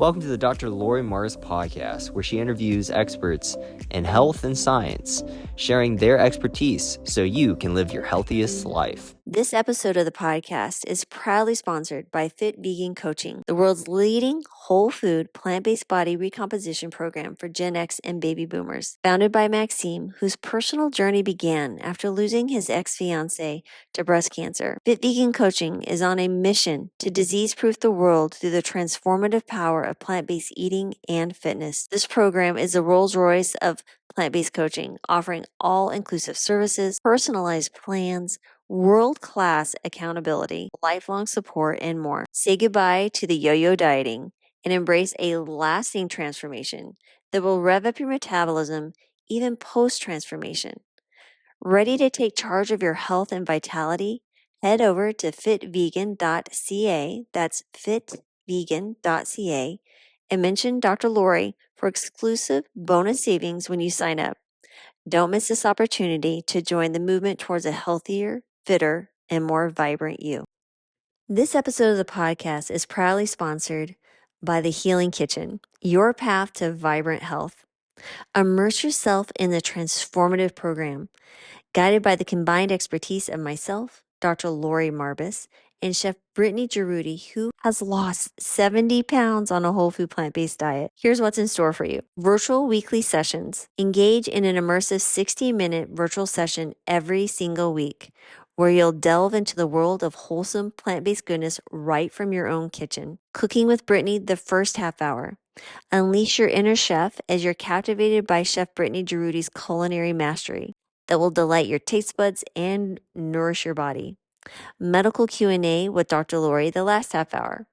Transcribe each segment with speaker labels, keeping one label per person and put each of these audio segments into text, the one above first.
Speaker 1: Welcome to the Dr. Lori Mars podcast, where she interviews experts in health and science, sharing their expertise so you can live your healthiest life. This episode of the podcast is proudly sponsored by Fit Vegan Coaching, the world's leading whole food, plant-based body recomposition program for Gen X and baby boomers. Founded by Maxime, whose personal journey began after losing his ex-fiancée to breast cancer, Fit Vegan Coaching is on a mission to disease-proof the world through the transformative power of plant-based eating and fitness. This program is the Rolls-Royce of plant-based coaching, offering all-inclusive services, personalized plans, world-class accountability, lifelong support, and more. Say goodbye to the yo-yo dieting and embrace a lasting transformation that will rev up your metabolism even post-transformation. Ready to take charge of your health and vitality? Head over to fitvegan.ca, that's fitvegan.ca, and mention Dr. Lori for exclusive bonus savings when you sign up. Don't miss this opportunity to join the movement towards a healthier, fitter, and more vibrant you. This episode of the podcast is proudly sponsored by The Healing Kitchen, your path to vibrant health. Immerse yourself in the transformative program, guided by the combined expertise of myself, Dr. Lori Marbus, and Chef Brittany Giroudi, who has lost 70 pounds on a whole food plant-based diet. Here's what's in store for you. Virtual weekly sessions. Engage in an immersive 60-minute virtual session every single week, where you'll delve into the world of wholesome plant-based goodness right from your own kitchen. Cooking with Brittany the first half hour. Unleash your inner chef as you're captivated by Chef Brittany Giroudi's culinary mastery that will delight your taste buds and nourish your body. Medical Q&A with Dr. Lori the last half hour.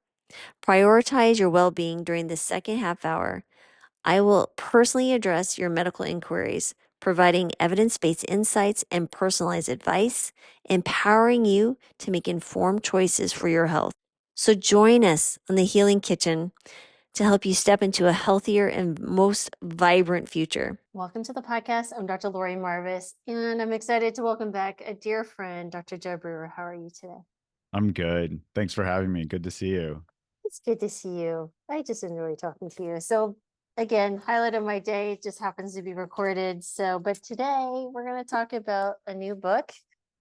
Speaker 1: Prioritize your well-being during the second half hour. I will personally address your medical inquiries, providing evidence-based insights and personalized advice, empowering you to make informed choices for your health. So join us on the Healing Kitchen to help you step into a healthier and most vibrant future. Welcome to the podcast. I'm Dr. Lori Marvis, and I'm excited to welcome back a dear friend, Dr. Jud Brewer. How are you today?
Speaker 2: I'm good. Thanks for having me. Good to see you.
Speaker 1: It's good to see you. I just enjoy talking to you. So again, highlight of my day just happens to be recorded. But today we're going to talk about a new book.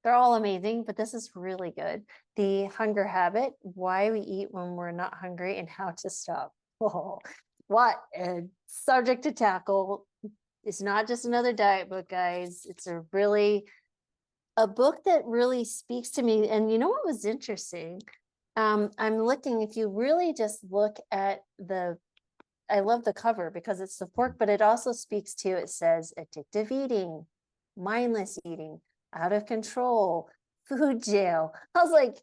Speaker 1: They're all amazing, but this is really good. The Hunger Habit, Why We Eat When We're Not Hungry and How to Stop. Oh, what a subject to tackle. It's not just another diet book, guys. It's a book that really speaks to me. And you know what was interesting? I'm looking, if you really just look at I love the cover because it's the fork, but it also speaks to, it says addictive eating, mindless eating, out of control, food jail. I was like,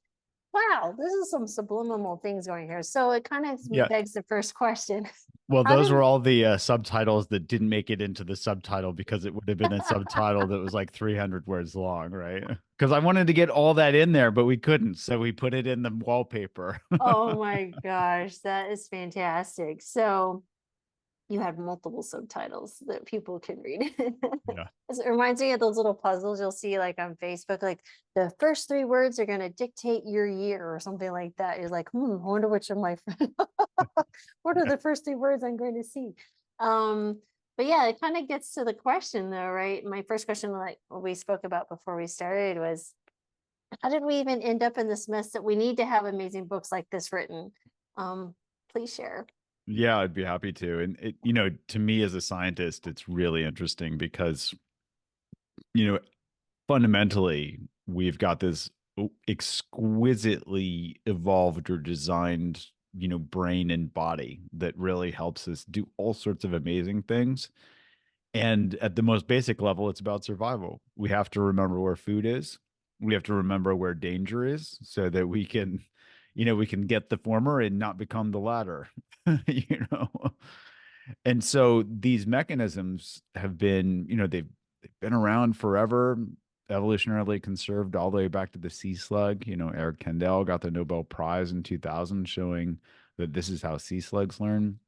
Speaker 1: wow, this is some subliminal things going here. So it kind of begs the first question.
Speaker 2: Well, those were all the subtitles that didn't make it into the subtitle because it would have been a subtitle that was like 300 words long, right? Because I wanted to get all that in there, but we couldn't. So we put it in the wallpaper.
Speaker 1: Oh my gosh, that is fantastic. So you have multiple subtitles that people can read.
Speaker 2: Yeah.
Speaker 1: It reminds me of those little puzzles you'll see like on Facebook, like the first 3 words are going to dictate your year or something like that. You're like, I wonder which of my what are the first 3 words I'm going to see? But yeah, it kind of gets to the question though, right? My first question, like what we spoke about before we started, was how did we even end up in this mess that we need to have amazing books like this written? Please share.
Speaker 2: Yeah, I'd be happy to. And to me as a scientist, it's really interesting because, fundamentally, we've got this exquisitely evolved or designed, brain and body that really helps us do all sorts of amazing things. And at the most basic level, it's about survival. We have to remember where food is. We have to remember where danger is so that we can get the former and not become the latter, you know? And so these mechanisms have been, they've been around forever, evolutionarily conserved all the way back to the sea slug. Eric Kandel got the Nobel Prize in 2000 showing that this is how sea slugs learn.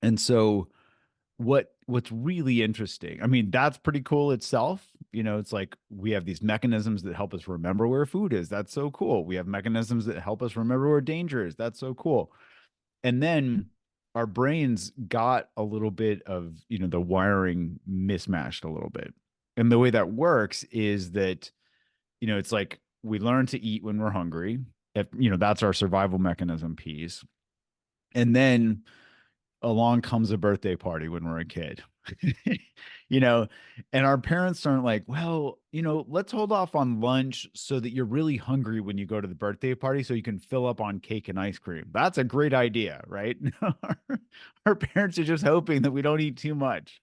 Speaker 2: And so what's really interesting, I mean, that's pretty cool itself. It's like we have these mechanisms that help us remember where food is. That's so cool. We have mechanisms that help us remember where danger is. That's so cool. And then our brains got a little bit of, the wiring mismatched a little bit. And the way that works is that, it's like we learn to eat when we're hungry. If, that's our survival mechanism piece. And then along comes a birthday party when we're a kid. you know, and our parents aren't like, well, let's hold off on lunch so that you're really hungry when you go to the birthday party so you can fill up on cake and ice cream. That's a great idea, right? Our parents are just hoping that we don't eat too much.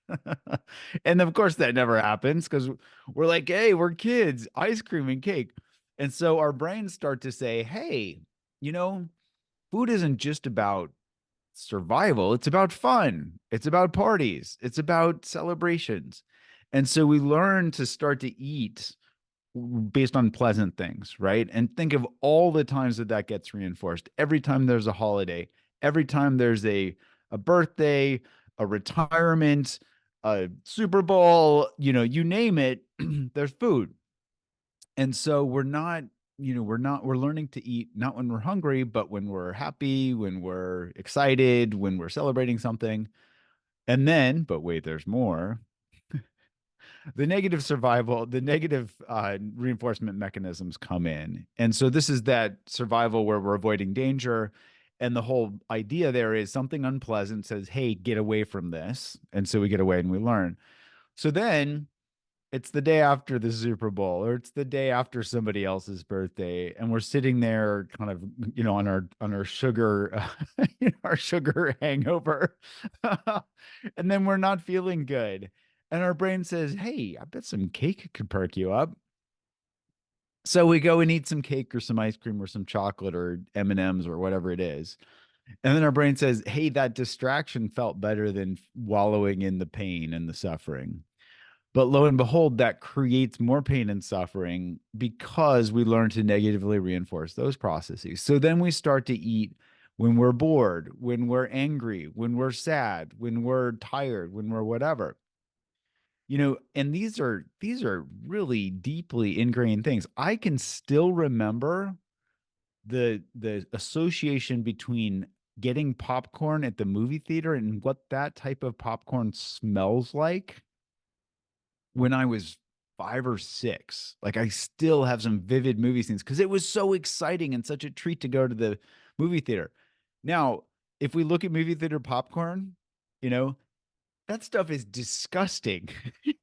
Speaker 2: And of course, that never happens because we're like, hey, we're kids, ice cream and cake. And so our brains start to say, hey, you know, food isn't just about survival. It's about fun. It's about parties. It's about celebrations. And so we learn to start to eat based on pleasant things, right? And think of all the times that that gets reinforced. Every time there's a holiday, every time there's a birthday, a retirement, a Super Bowl, you name it, there's food. And so we're learning to eat not when we're hungry, but when we're happy, when we're excited, when we're celebrating something. And then, but wait, there's more. The negative reinforcement mechanisms come in. And so this is that survival where we're avoiding danger. And the whole idea there is something unpleasant says, hey, get away from this. And so we get away and we learn. So then it's the day after the Super Bowl, or it's the day after somebody else's birthday, and we're sitting there, kind of, on our sugar, our sugar hangover, and then we're not feeling good, and our brain says, "Hey, I bet some cake could perk you up." So we go and eat some cake or some ice cream or some chocolate or M&Ms or whatever it is. And then our brain says, "Hey, that distraction felt better than wallowing in the pain and the suffering." But lo and behold, that creates more pain and suffering because we learn to negatively reinforce those processes. So then we start to eat when we're bored, when we're angry, when we're sad, when we're tired, when we're whatever. And these are really deeply ingrained things. I can still remember the association between getting popcorn at the movie theater and what that type of popcorn smells like when I was 5 or 6. Like I still have some vivid movie scenes because it was so exciting and such a treat to go to the movie theater. Now, if we look at movie theater popcorn, you know, that stuff is disgusting. you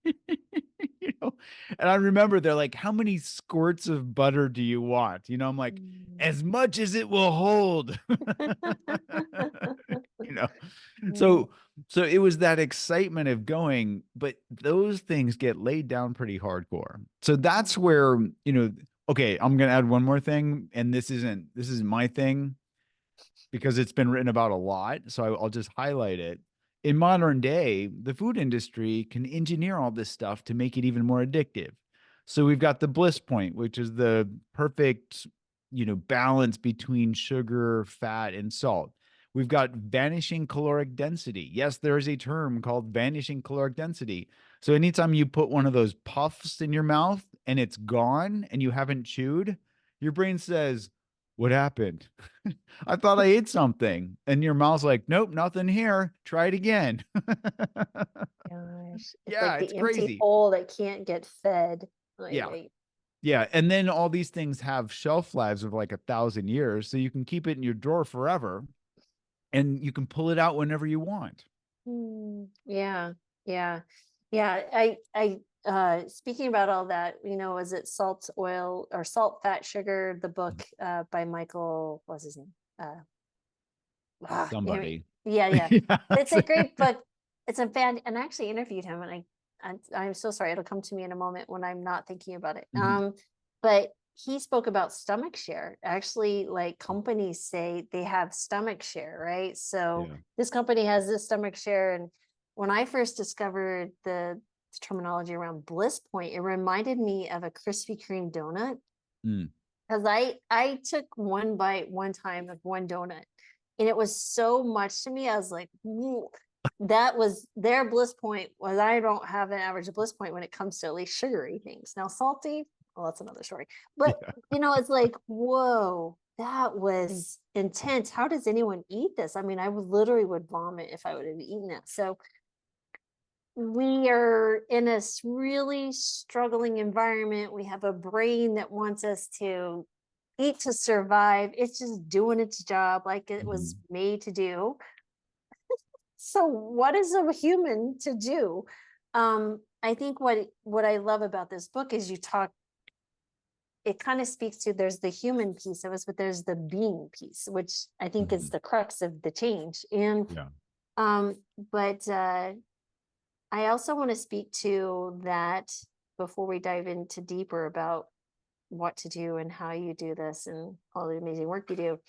Speaker 2: know, and I remember they're like, how many squirts of butter do you want? I'm like,
Speaker 1: Mm.
Speaker 2: as much as it will hold. you know
Speaker 1: Mm.
Speaker 2: so so it was that excitement of going, but those things get laid down pretty hardcore. So that's where, okay, I'm gonna add one more thing, and this isn't my thing because it's been written about a lot, so I'll just highlight it. In modern day, the food industry can engineer all this stuff to make it even more addictive. So we've got the bliss point, which is the perfect, balance between sugar, fat, and salt. We've got vanishing caloric density. Yes, there is a term called vanishing caloric density. So anytime you put one of those puffs in your mouth and it's gone and you haven't chewed, your brain says, what happened? I thought I ate something. And your mouth's like, nope, nothing here. Try it again.
Speaker 1: Gosh, it's
Speaker 2: Yeah,
Speaker 1: like
Speaker 2: it's
Speaker 1: the empty
Speaker 2: crazy.
Speaker 1: hole that can't get fed. Like,
Speaker 2: Yeah. Yeah. And then all these things have shelf lives of like 1,000 years. So you can keep it in your drawer forever and you can pull it out whenever you want.
Speaker 1: yeah, yeah, yeah. Speaking about all that, is it Salt, Oil, or Salt, Fat, Sugar, the book by Michael, what's his name?
Speaker 2: Somebody.
Speaker 1: Yeah, yeah.
Speaker 2: Yeah.
Speaker 1: It's a great book. It's a fan, and I actually interviewed him, and I'm so sorry. It'll come to me in a moment when I'm not thinking about it.
Speaker 2: Mhm.
Speaker 1: But he spoke about stomach share. Actually, like companies say they have stomach share, right? So
Speaker 2: Yeah.
Speaker 1: this company has this stomach share, and when I first discovered the terminology around bliss point, it reminded me of a Krispy Kreme donut
Speaker 2: Mm.
Speaker 1: because I took one bite one time of one donut, and it was so much to me. I was like, "Whoa." That was their bliss point. Was I don't have an average bliss point when it comes to at least sugary things. Now salty, well, that's another story. But
Speaker 2: Yeah.
Speaker 1: it's like, whoa. that was intense. How does anyone eat this? I mean, I would literally would vomit if I would have eaten that. So we are in a really struggling environment. We have a brain that wants us to eat to survive. It's just doing its job like it was
Speaker 2: Mhm.
Speaker 1: made to do. So what is a human to do? I think what I love about this book is you talk, it kind of speaks to, there's the human piece of us, but there's the being piece, which I think is
Speaker 2: Mhm.
Speaker 1: the crux of the change. And
Speaker 2: Yeah.
Speaker 1: um, but I also want to speak to that before we dive into deeper about what to do and how you do this and all the amazing work you do.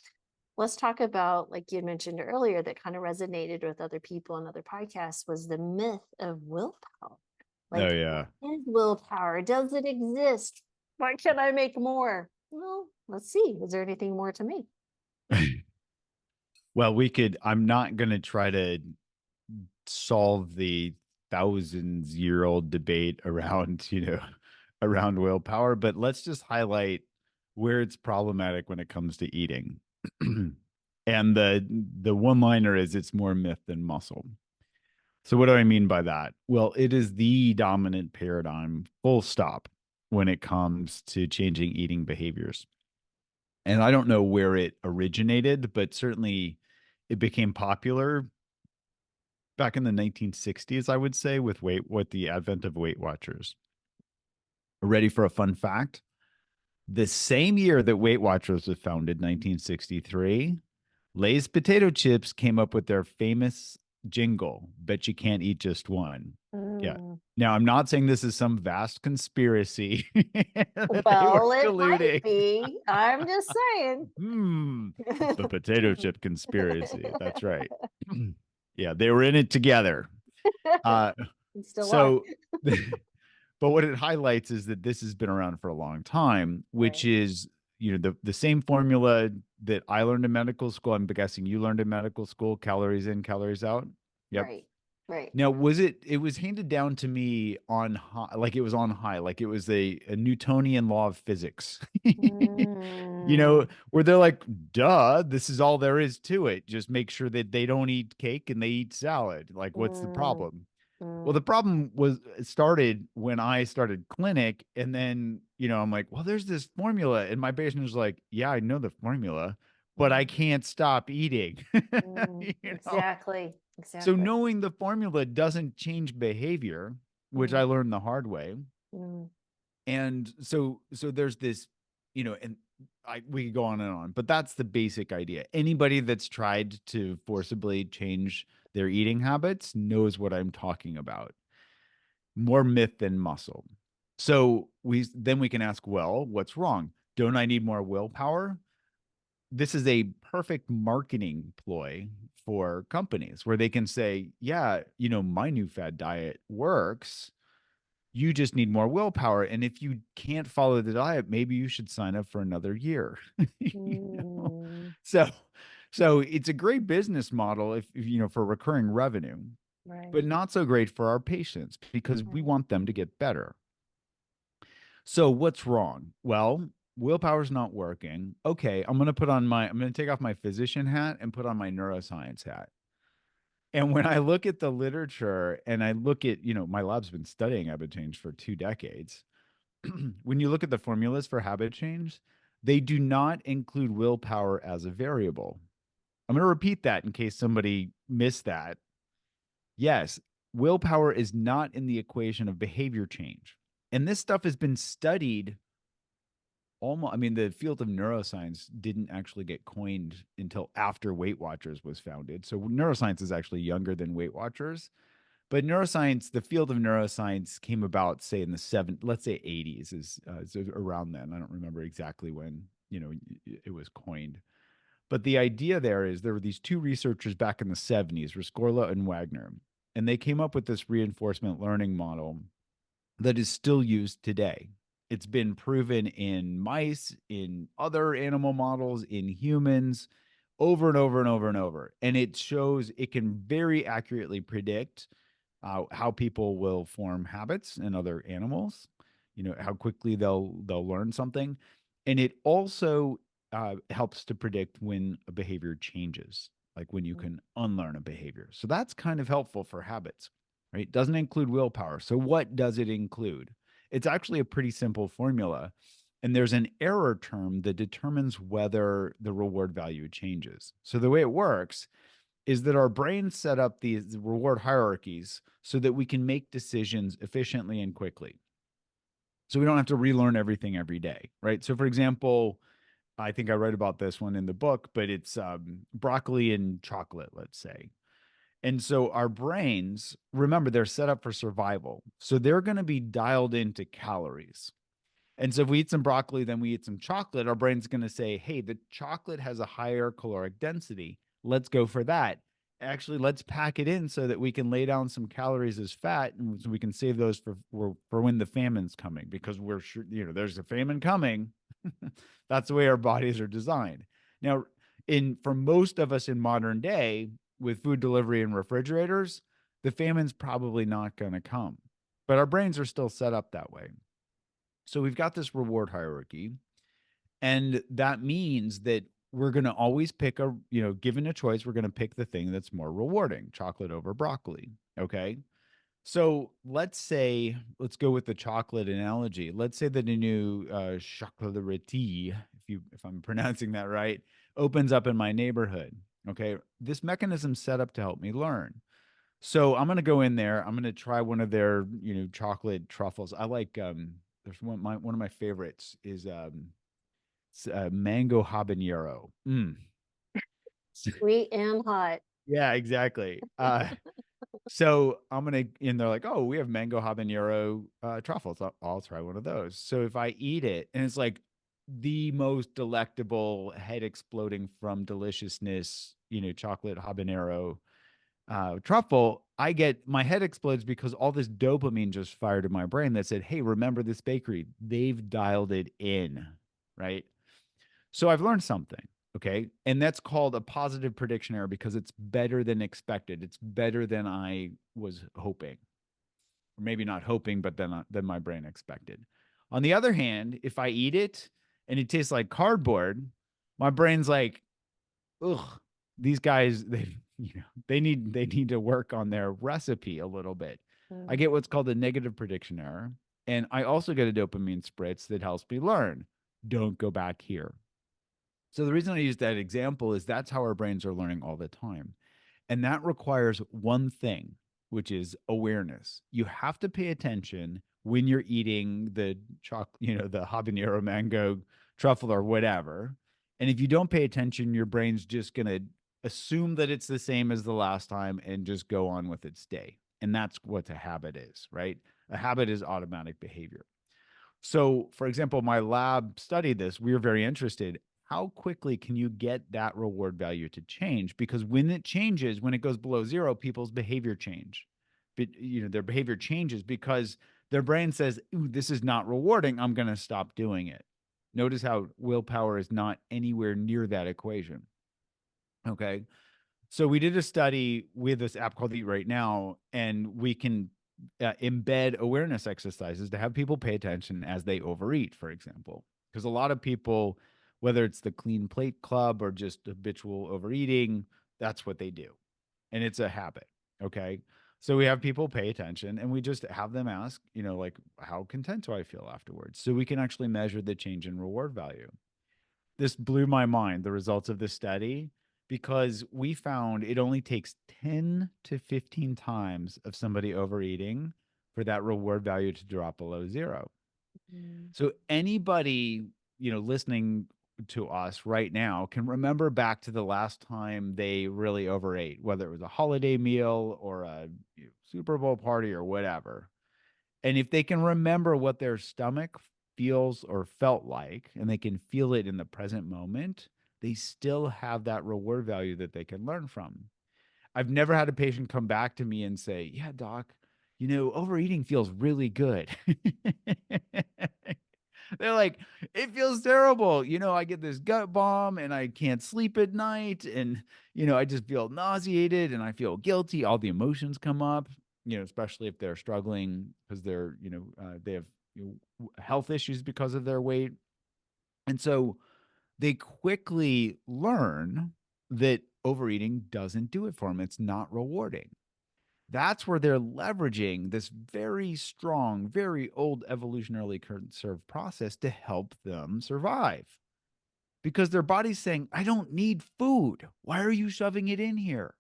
Speaker 1: Let's talk about, like you had mentioned earlier, that kind of resonated with other people and other podcasts, was the myth of willpower.
Speaker 2: Oh,
Speaker 1: Like, what
Speaker 2: yeah.
Speaker 1: is willpower? Does it exist? Why can't I make more? Well, let's see. Is there anything more to make?
Speaker 2: Well, we could I'm not gonna try to solve the thousands-year-old debate around, around willpower, but let's just highlight where it's problematic when it comes to eating. And the one-liner is it's more myth than muscle. So what do I mean by that? Well, it is the dominant paradigm, full stop, when it comes to changing eating behaviors. And I don't know where it originated, but certainly it became popular back in the 1960s, I would say, with the advent of Weight Watchers. Ready for a fun fact? The same year that Weight Watchers was founded, 1963, Lay's potato chips came up with their famous jingle, "Bet you can't eat just one." Yeah.
Speaker 1: Mm,
Speaker 2: Now, I'm not saying this is some vast conspiracy that they were
Speaker 1: well, it might
Speaker 2: colluding.
Speaker 1: be. I'm just saying.
Speaker 2: Hmm. The potato chip conspiracy. That's right. Yeah, they were in it together. Uh,
Speaker 1: And still are.
Speaker 2: so, but what it highlights is that this has been around for a long time, which
Speaker 1: Right.
Speaker 2: is, the same formula that I learned in medical school. I'm guessing you learned in medical school: calories in, calories out. Yep.
Speaker 1: Right. Right.
Speaker 2: Now, it was handed down to me on high, like it was on high, like it was a Newtonian law of physics,
Speaker 1: Mm,
Speaker 2: where they're like, duh, this is all there is to it. Just make sure that they don't eat cake and they eat salad. Like, what's the
Speaker 1: mm,
Speaker 2: problem? Well, the
Speaker 1: mm,
Speaker 2: problem it started when I started clinic. And then, I'm like, well, there's this formula. And my patient was like, yeah, I know the formula, but I
Speaker 1: mm,
Speaker 2: can't stop eating. you know?
Speaker 1: exactly.
Speaker 2: So
Speaker 1: Exactly.
Speaker 2: knowing the formula doesn't change behavior, which I
Speaker 1: Mm,
Speaker 2: learned the hard way.
Speaker 1: mm,
Speaker 2: And so there's this, and we could go on and on, but that's the basic idea. Anybody that's tried to forcibly change their eating habits knows what I'm talking about. More myth than muscle. So we can ask, well, what's wrong? Don't I need more willpower? This is a perfect marketing ploy for companies where they can say, yeah, my new fad diet works. You just need more willpower. And if you can't follow the diet, maybe you should sign up for another year. you know?
Speaker 1: mm,
Speaker 2: So, so it's a great business model for recurring revenue,
Speaker 1: right.
Speaker 2: but not so great for our patients because we
Speaker 1: Right.
Speaker 2: want them to get better. So what's wrong? Well, willpower's not working. Okay, I'm going to take off my physician hat and put on my neuroscience hat. And when I look at the literature and I look at, my lab's been studying habit change for 2 decades. When you look at the formulas for habit change, they do not include willpower as a variable. I'm going to repeat that in case somebody missed that. Yes, willpower is not in the equation of behavior change. And this stuff has been studied almost. I mean, the field of neuroscience didn't actually get coined until after Weight Watchers was founded. So neuroscience is actually younger than Weight Watchers. But neuroscience, the field of neuroscience came about, say, in the let's say 80s is around then. I don't remember exactly when, it was coined. But the idea there were these two researchers back in the 70s, Rescorla and Wagner, and they came up with this reinforcement learning model that is still used today. It's been proven in mice, in other animal models, in humans, over and over and over and over. And it shows it can very accurately predict how people will form habits in other animals, how quickly they'll learn something. And it also helps to predict when a behavior changes, like when you
Speaker 1: Mm.
Speaker 2: can unlearn a behavior. So that's kind of helpful for habits, right? Doesn't include willpower. So what does it include? It's actually a pretty simple formula. And there's an error term that determines whether the reward value changes. So the way it works is that our brains set up these reward hierarchies so that we can make decisions efficiently and quickly. So we don't have to relearn everything every day, right? So, for example, I think I write about this one in the book, but it's broccoli and chocolate, let's say. And so our brains, remember, they're set up for survival. So they're going to be dialed into calories. And so if we eat some broccoli, then we eat some chocolate, our brain's going to say, hey, the chocolate has a higher caloric density. Let's go for that. Actually, let's pack it in so that we can lay down some calories as fat and so we can save those for when the famine's coming because we're sure, there's a famine coming. That's the way our bodies are designed. Now, in for most of us in modern day, with food delivery and refrigerators, the famine's probably not going to come. But our brains are still set up that way. So we've got this reward hierarchy, and that means that we're going to always pick given a choice, we're going to pick the thing that's more rewarding, chocolate over broccoli. Okay. So let's go with the chocolate analogy. Let's say that a new chocolatier, if I'm pronouncing that right, opens up in my neighborhood. Okay. This mechanism's set up to help me learn. So I'm gonna go in there. I'm gonna try one of their, chocolate truffles. I like there's one of my favorites is mango habanero.
Speaker 1: Sweet and hot.
Speaker 2: Yeah, exactly. So I'm gonna and they're like, oh, we have mango habanero truffles. I'll try one of those. So if I eat it, and it's like the most delectable, head exploding from deliciousness, chocolate habanero truffle, I get my head explodes because all this dopamine just fired in my brain that said, hey, remember this bakery? They've dialed it in, right? So I've learned something. Okay. And that's called a positive prediction error because it's better than expected. It's better than I was hoping, or maybe not hoping, but than my brain expected. On the other hand, if I eat it and it tastes like cardboard, my brain's like, ugh, these guys, they need to work on their recipe a little bit. I
Speaker 1: Mm.
Speaker 2: get what's called a negative prediction error. And I also get a dopamine spritz that helps me learn. Don't go back here. So the reason I use that example is that's how our brains are learning all the time. And that requires one thing, which is awareness. You have to pay attention when you're eating the chocolate, the habanero mango truffle or whatever. And if you don't pay attention, your brain's just going to assume that it's the same as the last time and just go on with its day. And that's what a habit is, right? A habit is automatic behavior. So, for example, my lab studied this. We were very interested. How quickly can you get that reward value to change? Because when it changes, when it goes below zero, people's behavior change. But their behavior changes because their brain says, "Ooh, this is not rewarding. I'm going to stop doing it." Notice how willpower is not anywhere near that equation. Okay. So we did a study with this app called Eat Right Now, and we can embed awareness exercises to have people pay attention as they overeat, for example. Because a lot of people, whether it's the clean plate club or just habitual overeating, that's what they do. And it's a habit. Okay. So we have people pay attention and we just have them ask, like, how content do I feel afterwards? So we can actually measure the change in reward value. This blew my mind, the results of this study, because we found it only takes 10 to 15 times of somebody overeating for that reward value to drop below zero.
Speaker 1: Mm.
Speaker 2: So anybody, listening to us right now can remember back to the last time they really overate, whether it was a holiday meal or a Super Bowl party or whatever. And if they can remember what their stomach feels or felt like, and they can feel it in the present moment, they still have that reward value that they can learn from. I've never had a patient come back to me and say, yeah, doc, overeating feels really good. They're like, it feels terrible. I get this gut bomb and I can't sleep at night. And, I just feel nauseated and I feel guilty. All the emotions come up, especially if they're struggling because they have health issues because of their weight. And so they quickly learn that overeating doesn't do it for them. It's not rewarding. That's where they're leveraging this very strong, very old evolutionarily conserved process to help them survive. Because their body's saying, I don't need food. Why are you shoving it in here?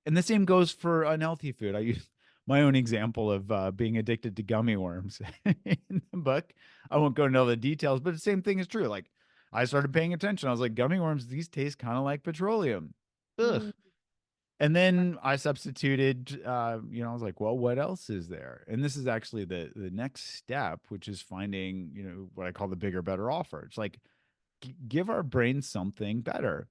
Speaker 2: And the same goes for unhealthy food. I use my own example of being addicted to gummy worms in the book. I won't go into all the details, but the same thing is true. Like I started paying attention. I was like, gummy worms, these taste kind of like petroleum. Ugh.
Speaker 1: Mm,
Speaker 2: And then I substituted, I was like, well, what else is there? And this is actually the next step, which is finding, what I call the bigger, better offer. It's like, give our brains something better.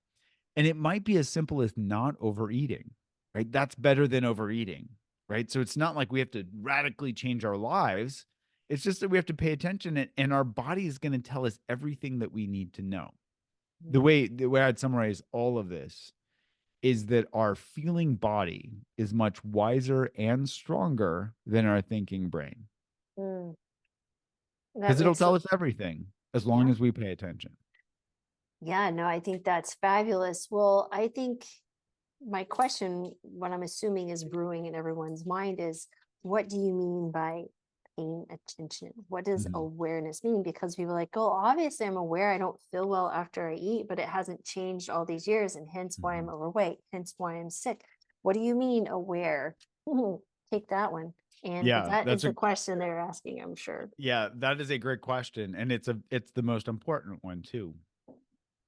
Speaker 2: And it might be as simple as not overeating, right? That's better than overeating, right? So it's not like we have to radically change our lives. It's just that we have to pay attention and our body is going to tell us everything that we need to know. The way I'd summarize all of this is that our feeling body is much wiser and stronger than our thinking brain
Speaker 1: mm. That
Speaker 2: because it'll
Speaker 1: makes
Speaker 2: tell
Speaker 1: a
Speaker 2: us everything as long
Speaker 1: yeah.
Speaker 2: as we pay attention.
Speaker 1: Yeah, no, I think that's fabulous. Well, I think my question, what I'm assuming is brewing in everyone's mind is, what do you mean by paying attention? What does
Speaker 2: Mhm.
Speaker 1: awareness mean? Because people are like, oh, obviously I'm aware I don't feel well after I eat, but it hasn't changed all these years, and hence why I'm
Speaker 2: Mhm.
Speaker 1: overweight, hence why I'm sick. What do you mean aware? Take that one. And
Speaker 2: Yeah,
Speaker 1: that is the question they're asking, I'm sure.
Speaker 2: that is a great question, and it's the most important one too.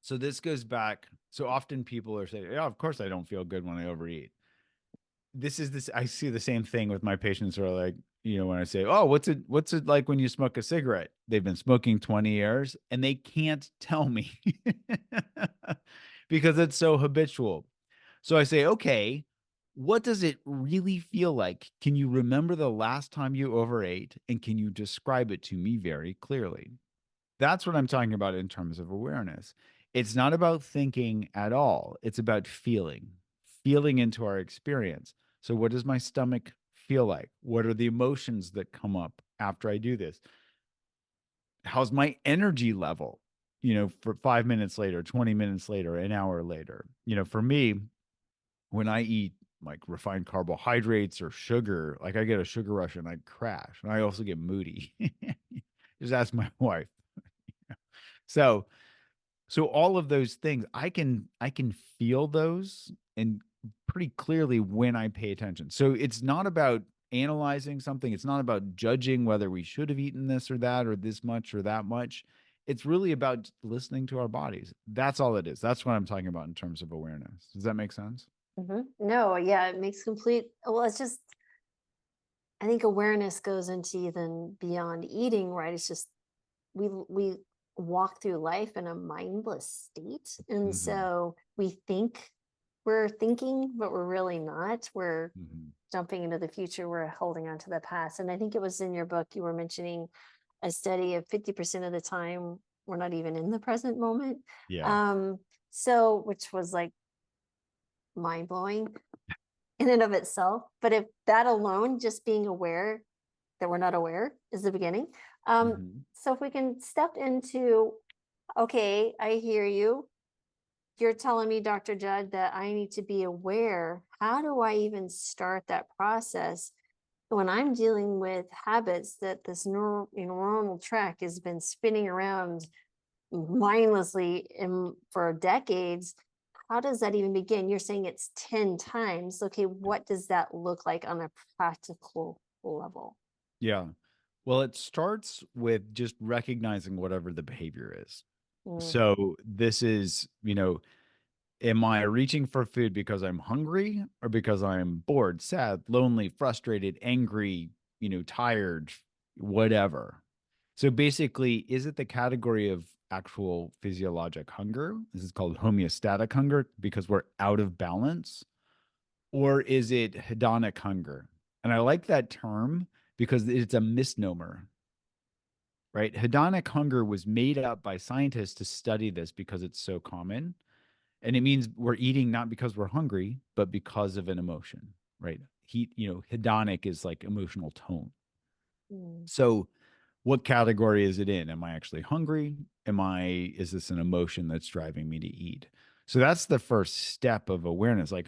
Speaker 2: So this goes back. So often people are saying, "Yeah, of course I don't feel good when I overeat." This I see the same thing with my patients who are like, when I say, "Oh, what's it like when you smoke a cigarette?" They've been smoking 20 years and they can't tell me because it's so habitual. So I say, "Okay, what does it really feel like? Can you remember the last time you overate and can you describe it to me very clearly?" That's what I'm talking about in terms of awareness. It's not about thinking at all. It's about feeling into our experience. So, what does my stomach feel like? What are the emotions that come up after I do this? How's my energy level? For 5 minutes later, 20 minutes later, an hour later. For me, when I eat like refined carbohydrates or sugar, like I get a sugar rush and I crash. And I also get moody. Just ask my wife. So, So all of those things, I can feel those and pretty clearly when I pay attention. So it's not about analyzing something. It's not about judging whether we should have eaten this or that or this much or that much. It's really about listening to our bodies. That's all it is. That's what I'm talking about in terms of awareness. Does that make sense?
Speaker 1: No, yeah, it makes complete, well, it's just, I think awareness goes into even beyond eating, right? It's just we walk through life in a mindless state, and
Speaker 2: Hmm.
Speaker 1: so we think we're thinking, but we're really not. We're
Speaker 2: Hmm.
Speaker 1: jumping into the future. We're holding on to the past. And I think it was in your book you were mentioning a study of 50% of the time we're not even in the present moment.
Speaker 2: Yeah.
Speaker 1: Um, so which was like mind blowing in and of itself. But if that alone, just being aware that we're not aware, is the beginning.
Speaker 2: Hmm.
Speaker 1: So if we can step into, okay, I hear you. You're telling me, Dr. Judd, that I need to be aware. How do I even start that process when I'm dealing with habits that this neuronal track has been spinning around mindlessly for decades? How does that even begin? You're saying it's 10 times. Okay, what does that look like on a practical level?
Speaker 2: Yeah. Well, it starts with just recognizing whatever the behavior is.
Speaker 1: Mm,
Speaker 2: So this is, am I reaching for food because I'm hungry or because I'm bored, sad, lonely, frustrated, angry, tired, whatever? So basically, is it the category of actual physiologic hunger? This is called homeostatic hunger because we're out of balance. Or is it hedonic hunger? And I like that term because it's a misnomer, right? Hedonic hunger was made up by scientists to study this because it's so common. And it means we're eating not because we're hungry, but because of an emotion, right? Hedonic is like emotional tone.
Speaker 1: mm,
Speaker 2: So what category is it in? Am I actually hungry? Is this an emotion that's driving me to eat? So that's the first step of awareness. Like,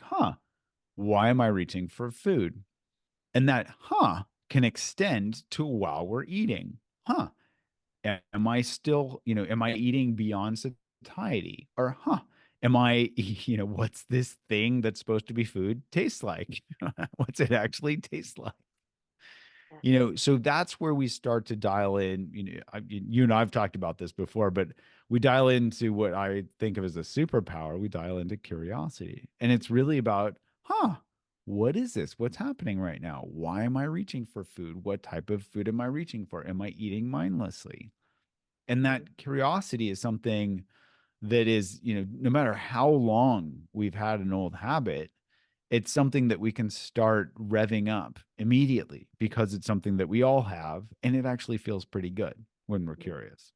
Speaker 2: why am I reaching for food? And that, can extend to while we're eating. Am I still, am I eating beyond satiety? Or, am I, what's this thing that's supposed to be food taste like? What's it actually taste like?
Speaker 1: Yeah.
Speaker 2: So that's where we start to dial in. You and I've talked about this before, but we dial into what I think of as a superpower. We dial into curiosity. And it's really about, what is this? What's happening right now? Why am I reaching for food? What type of food am I reaching for? Am I eating mindlessly? And
Speaker 1: Mm.
Speaker 2: that curiosity is something that is, no matter how long we've had an old habit, it's something that we can start revving up immediately because it's something that we all have and it actually feels pretty good when we're curious.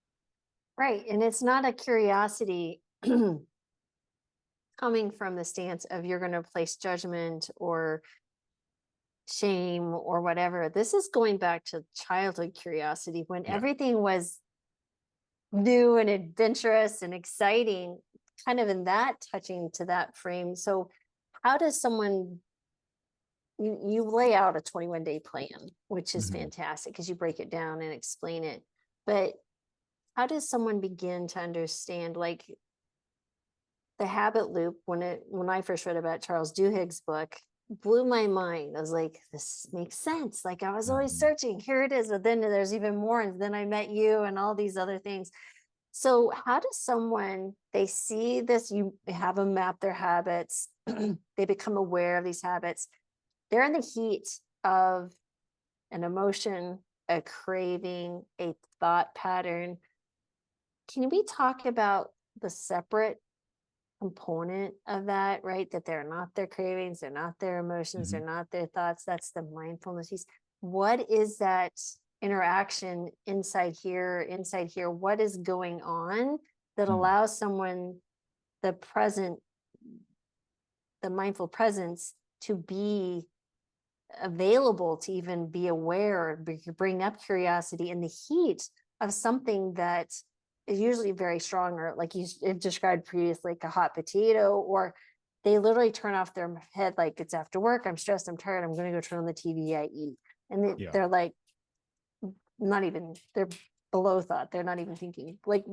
Speaker 1: Right. And it's not a curiosity coming from the stance of you're going to place judgment or shame or whatever. This is going back to childhood curiosity when
Speaker 2: Yeah.
Speaker 1: everything was new and adventurous and exciting, kind of in that touching to that frame. So, how does someone you lay out a 21-day plan, which is
Speaker 2: Hmm.
Speaker 1: fantastic because you break it down and explain it. But how does someone begin to understand like the habit loop when I first read about Charles Duhigg's book blew my mind. I was like, this makes sense. Like I was always
Speaker 2: Hmm.
Speaker 1: searching. Here it is. But then there's even more. And then I met you and all these other things. So how does someone they see this, you have them map their habits, they become aware of these habits. They're in the heat of an emotion, a craving, a thought pattern. Can we talk about the separate component of that, right? That they're not their cravings, they're not their emotions,
Speaker 2: Hmm.
Speaker 1: they're not their thoughts. That's the mindfulness piece. What is that interaction inside here? What is going on that
Speaker 2: Hmm.
Speaker 1: allows someone the present, the mindful presence to be available to even be aware, bring up curiosity in the heat of something that is usually very strong, or like you described previously, like a hot potato, or they literally turn off their head like it's after work, I'm stressed, I'm tired, I'm going to go turn on the TV, I eat. And
Speaker 2: Yeah.
Speaker 1: they're like, not even, they're below thought. They're not even thinking. Like,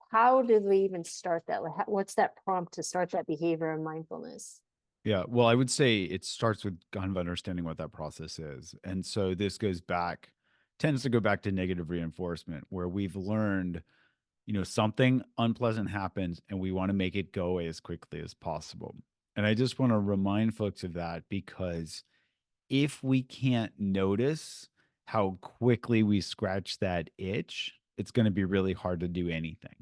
Speaker 1: how do we even start that? Like, what's that prompt to start that behavior and mindfulness?
Speaker 2: Yeah. Well, I would say it starts with kind of understanding what that process is. And so this tends to go back to negative reinforcement, where we've learned, something unpleasant happens and we want to make it go away as quickly as possible. And I just want to remind folks of that because if we can't notice how quickly we scratch that itch, it's going to be really hard to do anything.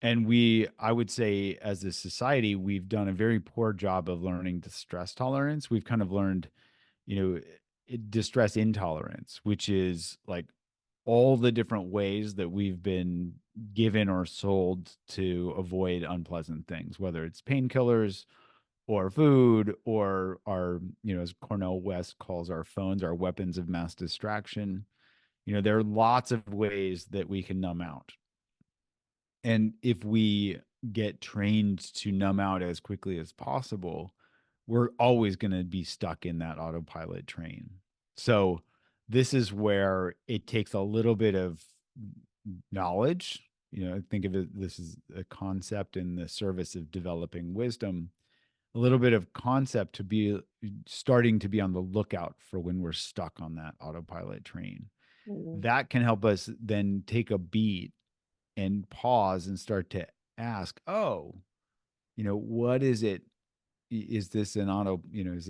Speaker 2: And I would say, as a society, we've done a very poor job of learning the stress tolerance. We've kind of learned, you know, distress intolerance, which is like all the different ways that we've been given or sold to avoid unpleasant things, whether it's painkillers or food or our, as Cornell West calls our phones, our weapons of mass distraction. There are lots of ways that we can numb out. And if we get trained to numb out as quickly as possible, we're always going to be stuck in that autopilot train. So, this is where it takes a little bit of knowledge. Think of it, this is a concept in the service of developing wisdom, a little bit of concept to be starting to be on the lookout for when we're stuck on that autopilot train.
Speaker 1: Mm,
Speaker 2: That can help us then take a beat and pause and start to ask, oh, what is it? Is this an auto, is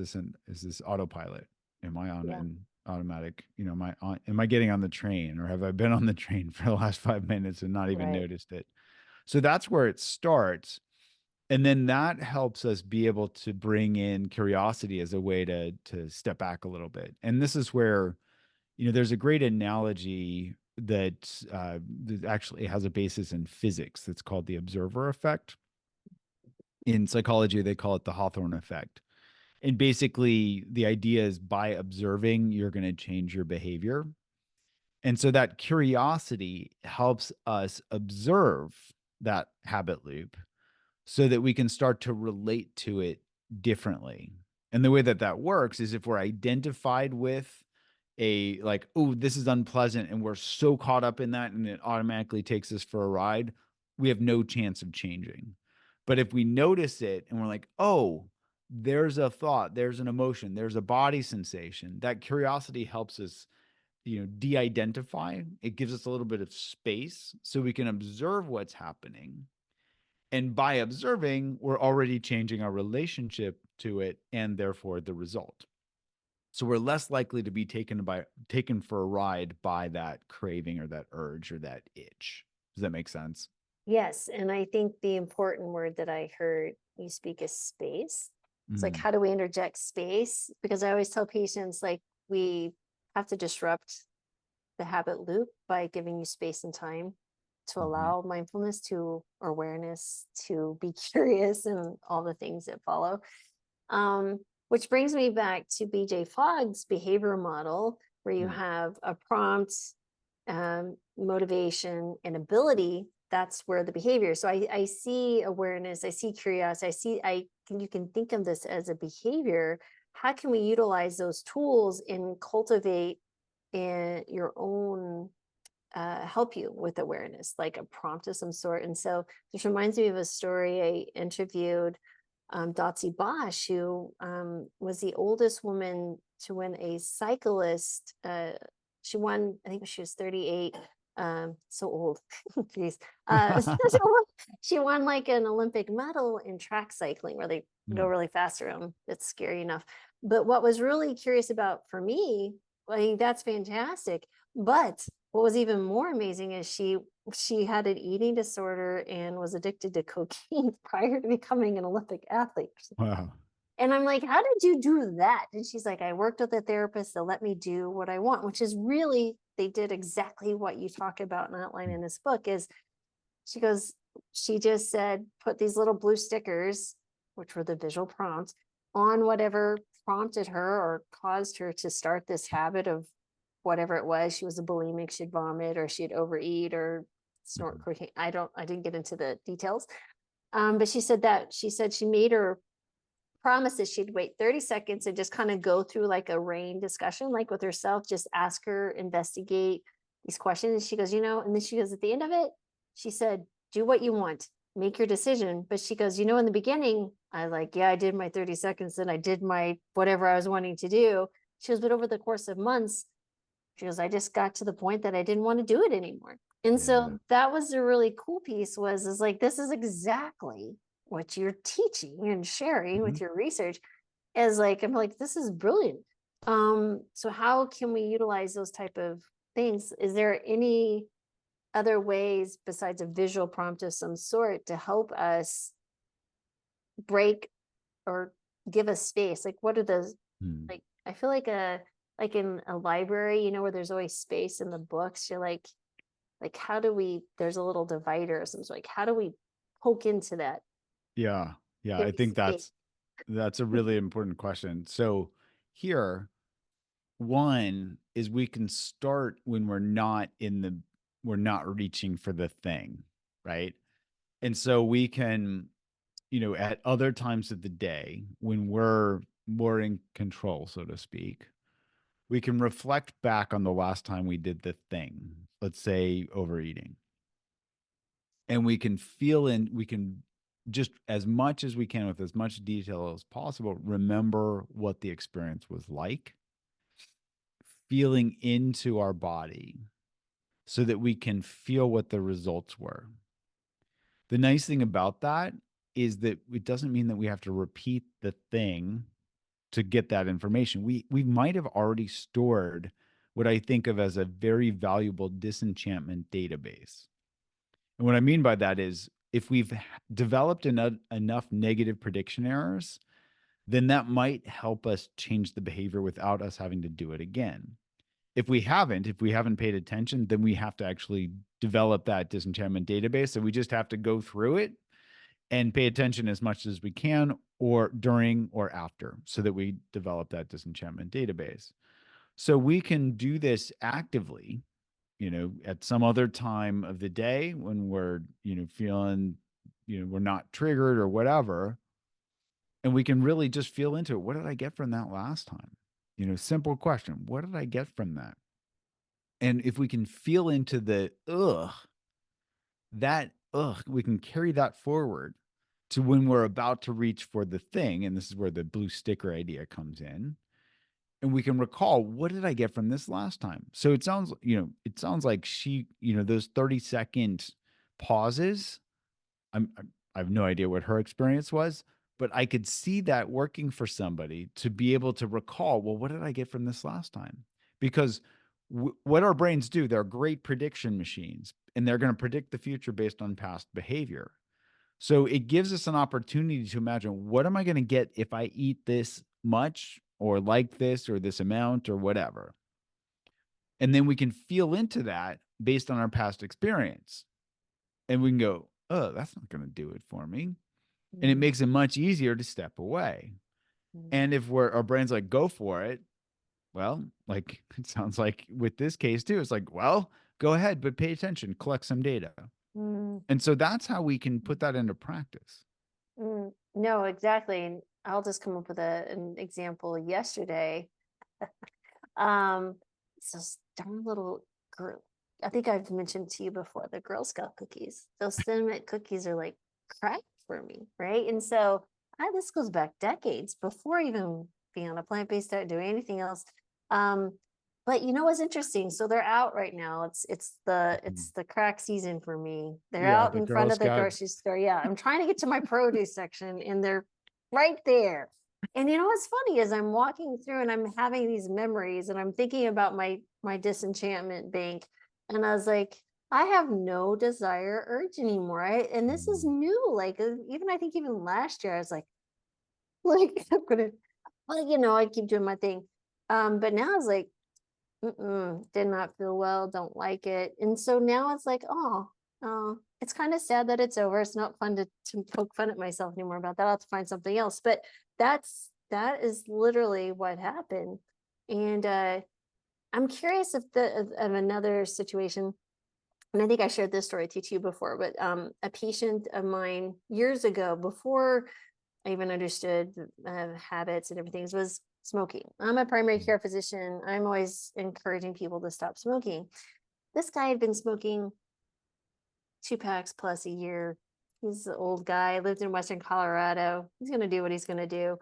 Speaker 2: this autopilot? Am I on
Speaker 1: yeah,
Speaker 2: an automatic, am I getting on the train, or have I been on the train for the last 5 minutes and not even
Speaker 1: right.
Speaker 2: noticed it? So that's where it starts. And then that helps us be able to bring in curiosity as a way to step back a little bit. And this is where, there's a great analogy that actually has a basis in physics that's called the observer effect. In psychology, they call it the Hawthorne effect. And basically, the idea is by observing, you're going to change your behavior. And so that curiosity helps us observe that habit loop so that we can start to relate to it differently. And the way that that works is if we're identified with a like, oh, this is unpleasant, and we're so caught up in that and it automatically takes us for a ride, we have no chance of changing. But if we notice it and we're like, oh, there's a thought, there's an emotion, there's a body sensation, that curiosity helps us, de-identify. It gives us a little bit of space so we can observe what's happening. And by observing, we're already changing our relationship to it and therefore the result. So we're less likely to be taken for a ride by that craving or that urge or that itch. Does that make sense?
Speaker 1: Yes. And I think the important word that I heard you speak is space. It's like,
Speaker 2: Mm-hmm.
Speaker 1: how do we interject space? Because I always tell patients, like, we have to disrupt the habit loop by giving you space and time to
Speaker 2: Mm-hmm.
Speaker 1: allow mindfulness to, or awareness to be curious and all the things that follow. Which brings me back to BJ Fogg's behavior model, where you have a prompt, motivation, and ability. That's where the behavior. So I see awareness, I see curiosity, you can think of this as a behavior. How can we utilize those tools and cultivate in your own help you with awareness, like a prompt of some sort? And so this reminds me of a story. I interviewed Dotsie Bosch, who was the oldest woman to win a cyclist. She won, I think she was 38. So old. Jeez. She won like an Olympic medal in track cycling where they go really fast around. It's scary enough. But what was really curious about for me, I mean, that's fantastic. But what was even more amazing is she had an eating disorder and was addicted to cocaine prior to becoming an Olympic athlete.
Speaker 2: Wow.
Speaker 1: And I'm like, how did you do that? And she's like, I worked with a therapist to let me do what I want, which is really, they did exactly what you talk about and outline in this book. Is she goes, she just said, put these little blue stickers, which were the visual prompts, on whatever prompted her or caused her to start this habit of whatever it was. She was a bulimic, she'd vomit or she'd overeat or snort cocaine. I didn't get into the details. But she said she made her promises she'd wait 30 seconds and just kind of go through like a RAIN discussion, like with herself, just ask her, investigate these questions. And she goes, and then she goes, at the end of it, she said, do what you want, make your decision. But she goes, in the beginning, I like, yeah, I did my 30 seconds and I did my whatever I was wanting to do. She goes, but over the course of months, she goes, I just got to the point that I didn't want to do it anymore. And so that was the really cool piece is like, this is exactly what you're teaching and sharing with your research. As like, I'm like, this is brilliant. So how can we utilize those type of things? Is there any other ways besides a visual prompt of some sort to help us break or give us space? Like, what are those? Like, I feel like in a library, where there's always space in the books, you're like how do we, there's a little divider or something, like how do we poke into that?
Speaker 2: Yeah. Yeah.
Speaker 1: Give
Speaker 2: I
Speaker 1: me
Speaker 2: think
Speaker 1: space.
Speaker 2: that's a really important question. So here, one is we can start when we're not reaching for the thing, right? And so we can, at other times of the day when we're more in control, so to speak, we can reflect back on the last time we did the thing, let's say overeating. And we can just as much as we can with as much detail as possible, remember what the experience was like, feeling into our body so that we can feel what the results were. The nice thing about that is that it doesn't mean that we have to repeat the thing to get that information. We might have already stored what I think of as a very valuable disenchantment database. And what I mean by that is if we've developed enough negative prediction errors, then that might help us change the behavior without us having to do it again. If we haven't paid attention, then we have to actually develop that disenchantment database. So we just have to go through it and pay attention as much as we can, or during or after, so that we develop that disenchantment database. So we can do this actively at some other time of the day when we're, feeling, we're not triggered or whatever. And we can really just feel into it. What did I get from that last time? Simple question. What did I get from that? And if we can feel into the we can carry that forward to when we're about to reach for the thing. And this is where the blue sticker idea comes in. And we can recall, what did I get from this last time? So it sounds like those 30-second pauses. I have no idea what her experience was, but I could see that working for somebody to be able to recall, well, what did I get from this last time? Because what our brains do, they're great prediction machines, and they're going to predict the future based on past behavior. So it gives us an opportunity to imagine, what am I going to get if I eat this much or like this or this amount or whatever? And then we can feel into that based on our past experience. And we can go, oh, that's not going to do it for me. And it makes it much easier to step away. And if our brain's like, go for it, well, like it sounds like with this case too, it's like, well, go ahead, but pay attention, collect some data.
Speaker 1: Mm,
Speaker 2: And so that's how we can put that into practice.
Speaker 1: no, exactly. And I'll just come up with an example yesterday. Um, it's this darn little girl. I think I've mentioned to you before the Girl Scout cookies. Those cinnamon cookies are like crack for me, right? And so this goes back decades before even being on a plant-based diet, doing anything else. Um, but you know what's interesting? So they're out right now. It's the crack season for me. They're
Speaker 2: Yeah,
Speaker 1: out
Speaker 2: the
Speaker 1: in
Speaker 2: Girl
Speaker 1: front of the
Speaker 2: Scout.
Speaker 1: grocery store. Yeah, I'm trying to get to my produce section, and they're right there. And you know what's funny is I'm walking through and I'm having these memories and I'm thinking about my disenchantment bank. And I was like, I have no desire urge anymore. And this is new. Like even I think even last year I was like I'm gonna, well, I keep doing my thing. But now I was like, did not feel well, don't like it. And so now it's like, oh, it's kind of sad that it's over. It's not fun to poke fun at myself anymore about that. I'll have to find something else. But that is literally what happened. And I'm curious if of another situation, and I think I shared this story with you too before, but a patient of mine years ago, before I even understood habits and everything, was smoking. I'm a primary care physician. I'm always encouraging people to stop smoking. This guy had been smoking 2 packs plus a year. He's an old guy, lived in Western Colorado. He's going to do what he's going to do.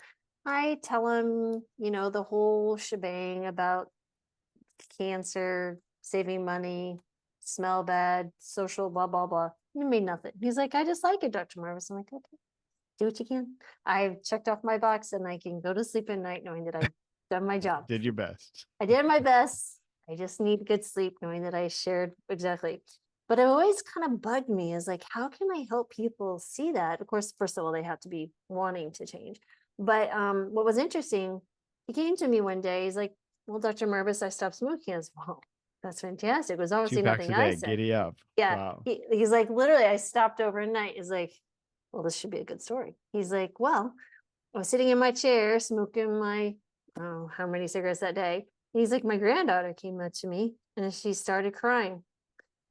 Speaker 1: I tell him, the whole shebang about cancer, saving money, smell bad, social, blah, blah, blah. He made nothing. He's like, I just like it, Dr. Marvis. I'm like, okay, do what you can. I've checked off my box and I can go to sleep at night knowing that I've done my job.
Speaker 2: Did your best.
Speaker 1: I did my best. I just need good sleep knowing that I shared exactly. But it always kind of bugged me is like, how can I help people see that? Of course, first of all, they have to be wanting to change. But what was interesting, he came to me one day. He's like, well, Dr. Mervis, I stopped smoking. I was, well, that's fantastic. It was
Speaker 2: Two
Speaker 1: obviously
Speaker 2: packs
Speaker 1: nothing
Speaker 2: a
Speaker 1: I
Speaker 2: day.
Speaker 1: said.
Speaker 2: Giddy up.
Speaker 1: Yeah.
Speaker 2: Wow.
Speaker 1: He's like, literally, I stopped overnight. He's like, well, this should be a good story. He's like, well, I was sitting in my chair smoking my, oh, how many cigarettes that day. And he's like, my granddaughter came up to me and she started crying.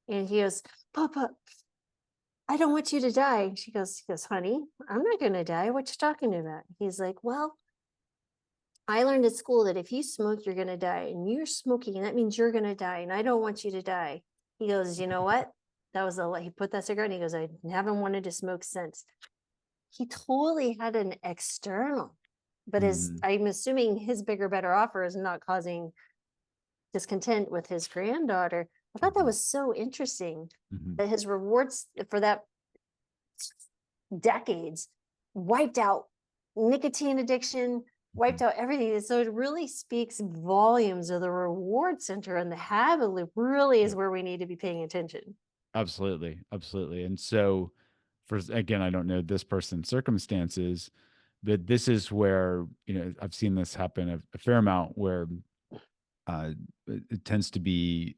Speaker 1: And he goes, Papa, I don't want you to die. She goes, honey, I'm not going to die. What you talking about? He's like, well, I learned at school that if you smoke, you're going to die. And you're smoking, and that means you're going to die. And I don't want you to die. He goes, you know what? He put that cigarette and he goes, I haven't wanted to smoke since. He totally had an external, but I'm assuming his bigger, better offer is not causing discontent with his granddaughter. I thought that was so interesting that his rewards for that decades wiped out nicotine addiction, wiped out everything. So it really speaks volumes of the reward center, and the habit loop really is where we need to be paying attention.
Speaker 2: Absolutely. Absolutely. And so again, I don't know this person's circumstances, but this is where, I've seen this happen a fair amount where it tends to be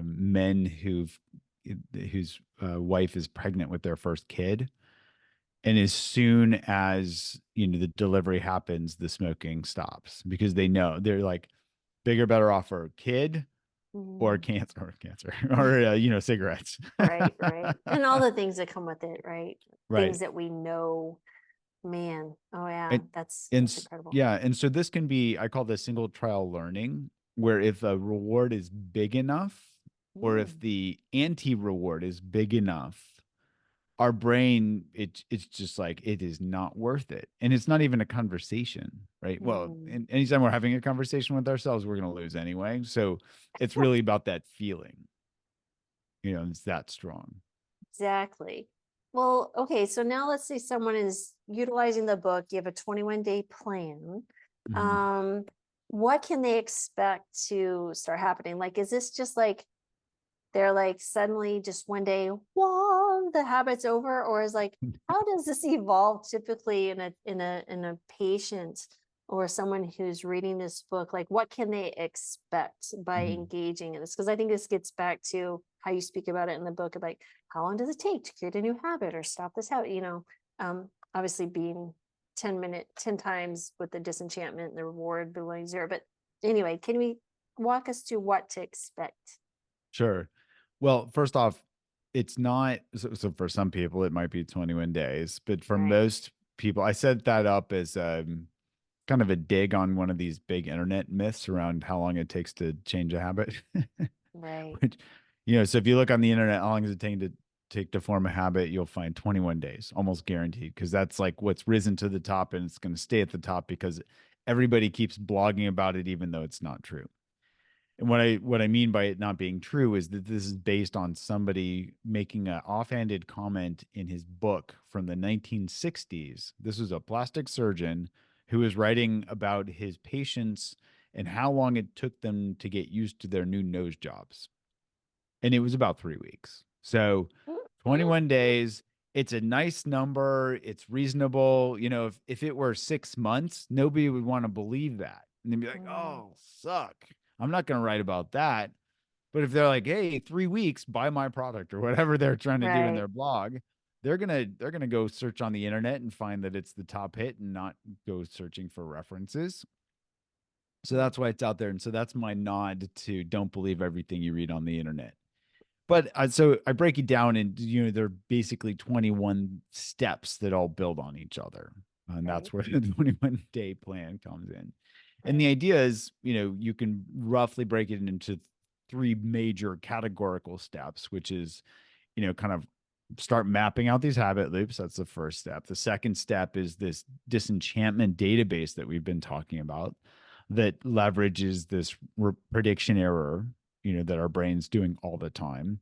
Speaker 2: men whose wife is pregnant with their first kid. And as soon as, the delivery happens, the smoking stops because they know they're like, bigger, better offer, kid or
Speaker 1: Mm.
Speaker 2: cancer, or cigarettes.
Speaker 1: Right, right. And all the things that come with it, right?
Speaker 2: Right.
Speaker 1: Things that we know, man. Oh yeah,
Speaker 2: And
Speaker 1: that's incredible.
Speaker 2: yeah, and so this can be, I call this single trial learning, where if a reward is big enough, or if
Speaker 1: Mm,
Speaker 2: the anti-reward is big enough, our brain, it's just like it is not worth it. And it's not even a conversation, right? Well,
Speaker 1: mm.
Speaker 2: anytime we're having a conversation with ourselves, we're going to lose anyway. So it's really about that feeling, it's that strong.
Speaker 1: Exactly. Well, okay, so now let's say someone is utilizing the book, you have a 21-day plan.
Speaker 2: Mhm.
Speaker 1: Um, what can they expect to start happening? Like, is this just like they're like suddenly just one day, whoa, the habit's over, or is like, how does this evolve typically in a patient or someone who's reading this book? Like, what can they expect by
Speaker 2: Mhm.
Speaker 1: engaging in this? Because I think this gets back to how you speak about it in the book of like, how long does it take to create a new habit or stop this habit? Obviously being 10 times with the disenchantment and the reward below zero. But anyway, can we walk us to what to expect?
Speaker 2: Sure. Well, first off, it's not so for some people it might be 21 days, but for
Speaker 1: Right.
Speaker 2: most people, I set that up as kind of a dig on one of these big internet myths around how long it takes to change a habit.
Speaker 1: Right.
Speaker 2: Which, so if you look on the internet, how long does it take to form a habit? You'll find 21 days, almost guaranteed, because that's like what's risen to the top and it's going to stay at the top because everybody keeps blogging about it, even though it's not true. And what I mean by it not being true is that this is based on somebody making an offhanded comment in his book from the 1960s. This was a plastic surgeon who was writing about his patients and how long it took them to get used to their new nose jobs. And it was about 3 weeks. So
Speaker 1: Mhm.
Speaker 2: 21 days, it's a nice number. It's reasonable. If it were 6 months, nobody would want to believe that. And they'd be like,
Speaker 1: Mm,
Speaker 2: oh, suck. I'm not going to write about that. But if they're like, hey, 3 weeks, buy my product or whatever they're trying to do in
Speaker 1: right.
Speaker 2: their blog, they're gonna go search on the internet and find that it's the top hit and not go searching for references. So
Speaker 1: Mm,
Speaker 2: that's why it's out there. And so that's my nod to don't believe everything you read on the internet. But so I break it down and there are basically 21 steps that all build on each other. And
Speaker 1: right.
Speaker 2: that's where the 21-day plan comes in. And the
Speaker 1: Right.
Speaker 2: idea is, you can roughly break it into three major categorical steps, which is, kind of start mapping out these habit loops. That's the first step. The second step is this disenchantment database that we've been talking about that leverages this prediction error, that our brain's doing all the time.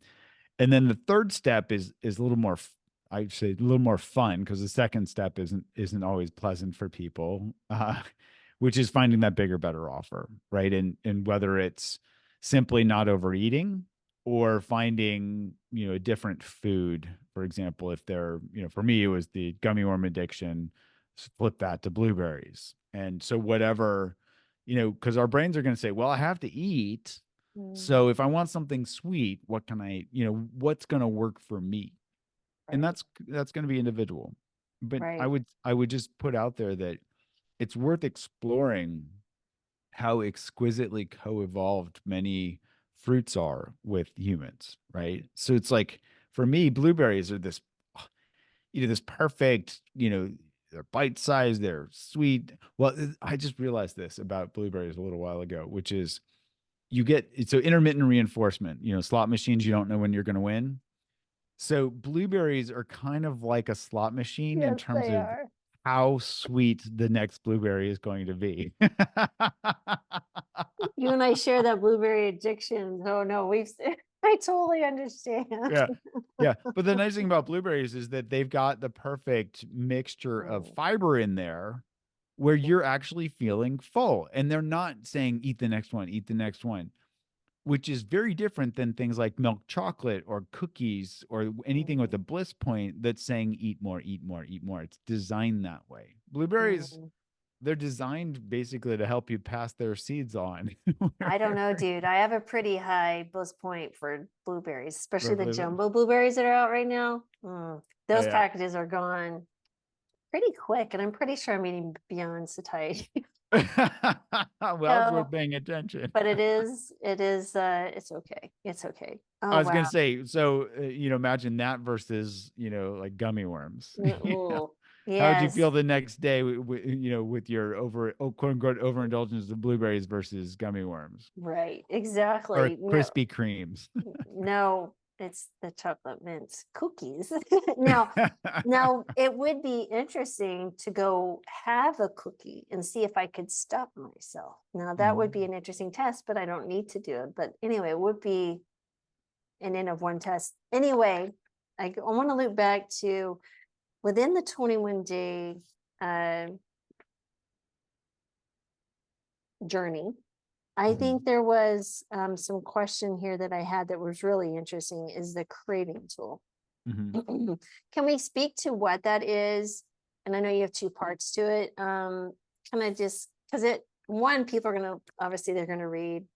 Speaker 2: And then the third step is a little more, I'd say a little more fun because the second step isn't always pleasant for people, which is finding that bigger, better offer, right? And whether it's simply not overeating or finding a different food. For example, if they're for me it was the gummy worm addiction, flip that to blueberries. And so whatever, because our brains are going to say, well, I have to eat,
Speaker 1: Mm,
Speaker 2: so if I want something sweet, what can what's going to work for me? And
Speaker 1: right.
Speaker 2: that's going to be individual. But I
Speaker 1: Right.
Speaker 2: would I would just put out there that it's worth exploring how exquisitely co-evolved many fruits are with humans, right? So it's like for me, blueberries are this perfect, they're bite-sized, they're sweet. Well, I just realized this about blueberries a little while ago, which is you get so intermittent reinforcement, slot machines, you don't know when you're going to win. So blueberries are kind of like a slot machine in
Speaker 1: Yes,
Speaker 2: terms
Speaker 1: they
Speaker 2: of
Speaker 1: are.
Speaker 2: how sweet the next blueberry is going to be.
Speaker 1: You and I share that blueberry addiction. Oh no, I totally understand.
Speaker 2: Yeah. Yeah. But the nice thing about blueberries is that they've got the perfect mixture of
Speaker 1: Mm,
Speaker 2: fiber in there where
Speaker 1: yeah.
Speaker 2: you're actually feeling full. And they're not saying, eat the next one, eat the next one, which is very different than things like milk chocolate or cookies or anything with a
Speaker 1: Mm,
Speaker 2: bliss point that's saying eat more, eat more, eat more. It's designed that way. Blueberries,
Speaker 1: mm.
Speaker 2: they're designed basically to help you pass their seeds on.
Speaker 1: I don't know, dude. I have a pretty high bliss point for blueberries, especially the
Speaker 2: Blueberry.
Speaker 1: jumbo blueberries that are out right now.
Speaker 2: Oh,
Speaker 1: Those
Speaker 2: yeah.
Speaker 1: packages are gone pretty quick, and I'm pretty sure I'm eating beyond satiety.
Speaker 2: Well, it's worth
Speaker 1: So,
Speaker 2: paying attention.
Speaker 1: but it's okay. It's okay.
Speaker 2: I
Speaker 1: Oh,
Speaker 2: was
Speaker 1: wow.
Speaker 2: gonna say, so imagine that versus like gummy worms.
Speaker 1: Ooh,
Speaker 2: How would you
Speaker 1: yes,
Speaker 2: feel the next day, with your quote unquote overindulgence of blueberries versus gummy worms
Speaker 1: right.
Speaker 2: or
Speaker 1: Exactly. No,
Speaker 2: Krispy Kremes?
Speaker 1: no, it's the chocolate mint cookies. Now it would be interesting to go have a cookie and see if I could stop myself. Now that would be
Speaker 2: Mhm.
Speaker 1: an interesting test, but I don't need to do it. But anyway, it would be an N of one test. Anyway, I want to loop back to within the 21-day uh, journey. I
Speaker 2: Mhm.
Speaker 1: think there was some question here that I had that was really interesting is the craving tool.
Speaker 2: Mhm.
Speaker 1: Can we speak to what that is? And I know you have two parts to it. Kind of just because one, people are going to, obviously, they're going to read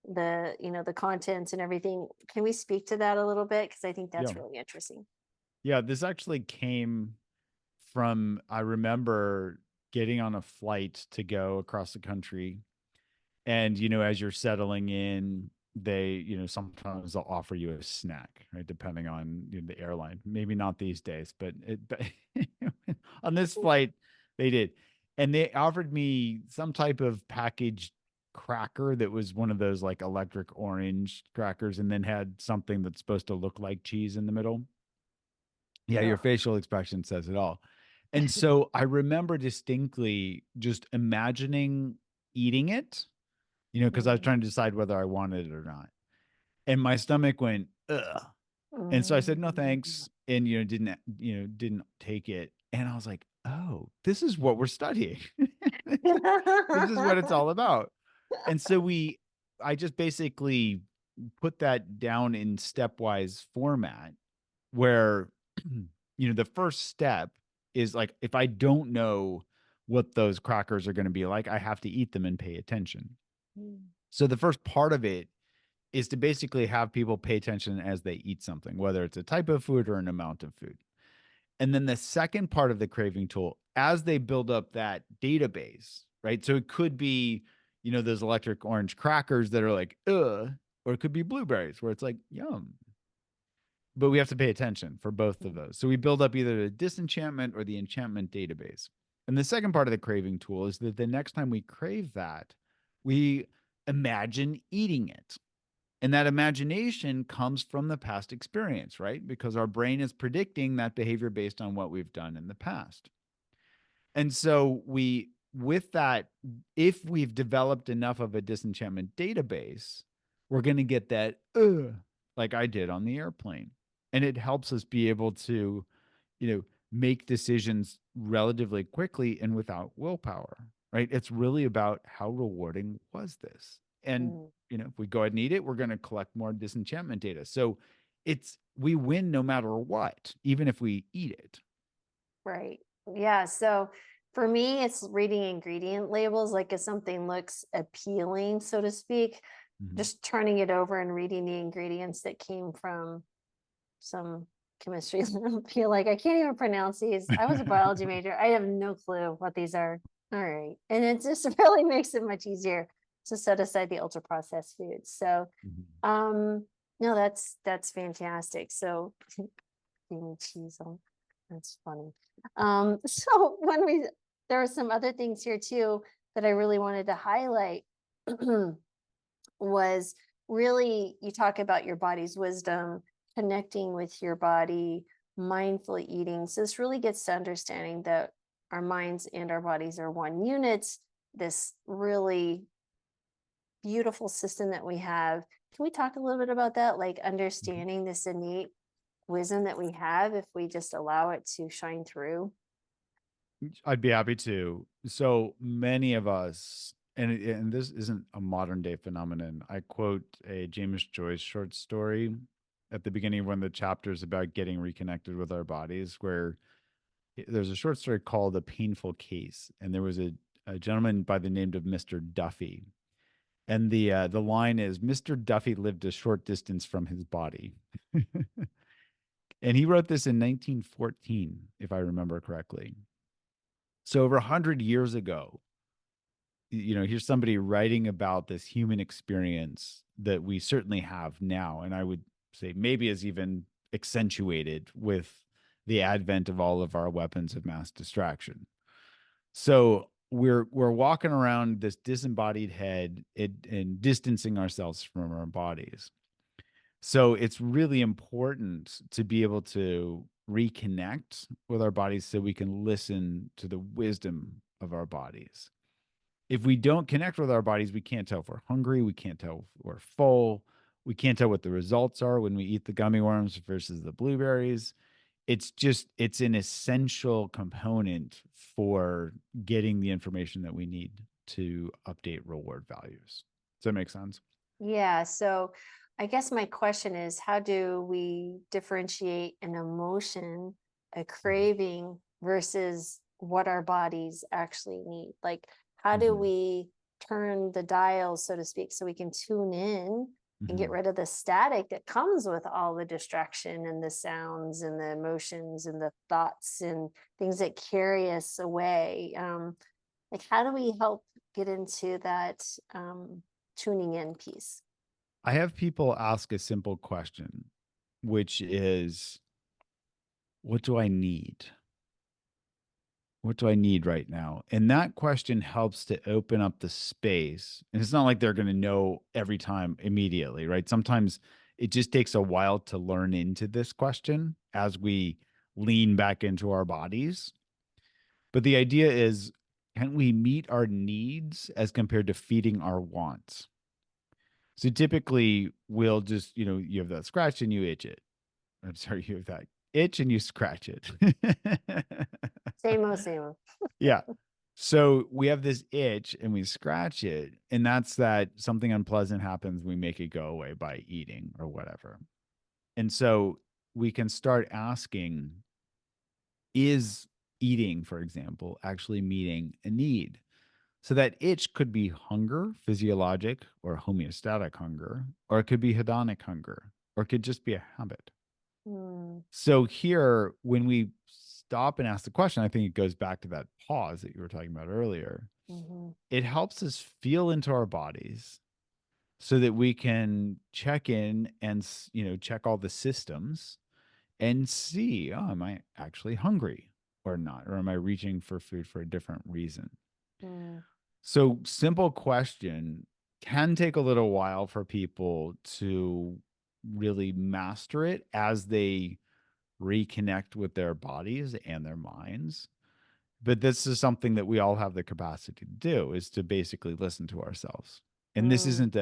Speaker 1: the contents and everything. Can we speak to that a little bit? Because I think
Speaker 2: Yeah.
Speaker 1: that's really interesting.
Speaker 2: Yeah, this actually came from, I remember getting on a flight to go across the country. And, as you're settling in, they, sometimes they'll offer you a snack, right? Depending on the airline. Maybe not these days, but on this flight, they did. And they offered me some type of packaged cracker that was one of those like electric orange crackers and then had something that's supposed to look like cheese in the middle. Yeah, your
Speaker 1: Oh.
Speaker 2: facial expression says it all. And so I remember distinctly just imagining eating it, because I was
Speaker 1: Mm,
Speaker 2: trying to decide whether I wanted it or not. And my stomach went, ugh. And so I said, no,
Speaker 1: mm.
Speaker 2: thanks. And, didn't take it. And I was like, oh, this is what we're studying. This is what it's all about. And so I just basically put that down in stepwise format where the first step is like if I don't know what those crackers are going to be like, I have to eat them and pay attention. So the first part of it is to basically have people pay attention as they eat something, whether it's a type of food or an amount of food. And then the second part of the craving tool, as they build up that database, right? So it could be, those electric orange crackers that are like, or it could be blueberries where it's like, yum, but we have to pay attention for both of those. So we build up either the disenchantment or the enchantment database. And the second part of the craving tool is that the next time we crave that, we imagine eating it. And that imagination comes from the past experience, right? Because our brain is predicting that behavior based on what we've done in the past. And so with that, if we've developed enough of a disenchantment database, we're going to get that, like I did on the airplane. And it helps us be able to, make decisions relatively quickly and without willpower, right? It's really about how rewarding was this? And,
Speaker 1: Mm.
Speaker 2: if we go ahead and eat it, we're going to collect more disenchantment data. So we win no matter what, even if we eat it.
Speaker 1: Right. Yeah. So for me, it's reading ingredient labels. Like if something looks appealing, so to speak,
Speaker 2: Mhm.
Speaker 1: just turning it over and reading the ingredients that came from some chemistry. I feel like I can't even pronounce these. I was a biology major. I have no clue what these are. All right. And it just really makes it much easier to set aside the ultra processed foods. So
Speaker 2: Mhm.
Speaker 1: um no, that's fantastic. So eating cheese on. That's funny. So there are some other things here too that I really wanted to highlight was really you talk about your body's wisdom, connecting with your body, mindfully eating. So this really gets to understanding that our minds and our bodies are one unit. This really beautiful system that we have. Can we talk a little bit about that? Like understanding this innate wisdom that we have if we just allow it to shine through.
Speaker 2: I'd be happy to. So many of us, and this isn't a modern day phenomenon. I quote a James Joyce short story at the beginning of one of the chapters about getting reconnected with our bodies, where there's a short story called "A Painful Case," and there was a gentleman by the name of Mr. Duffy, and the line is, "Mr. Duffy lived a short distance from his body," and he wrote this in 1914, if I remember correctly. So over 100 years ago, here's somebody writing about this human experience that we certainly have now. And I would say maybe is even accentuated with the advent of all of our weapons of mass distraction. So we're walking around this disembodied head and distancing ourselves from our bodies. So it's really important to be able to reconnect with our bodies so we can listen to the wisdom of our bodies. If we don't connect with our bodies, we can't tell if we're hungry, we can't tell if we're full, we can't tell what the results are when we eat the gummy worms versus the blueberries. It's an essential component for getting the information that we need to update reward values. Does that make sense?
Speaker 1: Yeah. So I guess my question is, how do we differentiate an emotion, a craving versus what our bodies actually need? Like, how do
Speaker 2: Mm-hmm.
Speaker 1: we turn the dial, so to speak, so we can tune in and get
Speaker 2: Mm-hmm.
Speaker 1: rid of the static that comes with all the distraction and the sounds and the emotions and the thoughts and things that carry us away? Like, how do we help get into that tuning in piece?
Speaker 2: I have people ask a simple question, which is, what do I need? What do I need right now? And that question helps to open up the space. And it's not like they're going to know every time immediately, right? Sometimes it just takes a while to learn into this question as we lean back into our bodies. But the idea is, can we meet our needs as compared to feeding our wants? So typically we'll just, you have that scratch and you itch it. I'm sorry, you have that itch and you scratch it.
Speaker 1: Same old, same old.
Speaker 2: Yeah. So we have this itch and we scratch it. And that's that something unpleasant happens. We make it go away by eating or whatever. And so we can start asking, is eating, for example, actually meeting a need? So that itch could be hunger, physiologic or homeostatic hunger, or it could be hedonic hunger, or it could just be a habit.
Speaker 1: Mm,
Speaker 2: So here, when we stop and ask the question, I think it goes back to that pause that you were talking about earlier.
Speaker 1: hmm
Speaker 2: It helps us feel into our bodies so that we can check in and check all the systems and see, oh, am I actually hungry or not, or am I reaching for food for a different reason?
Speaker 1: mm,
Speaker 2: So simple question can take a little while for people to really master it as they reconnect with their bodies and their minds. But this is something that we all have the capacity to do, is to basically listen to ourselves. And this
Speaker 1: mm,
Speaker 2: isn't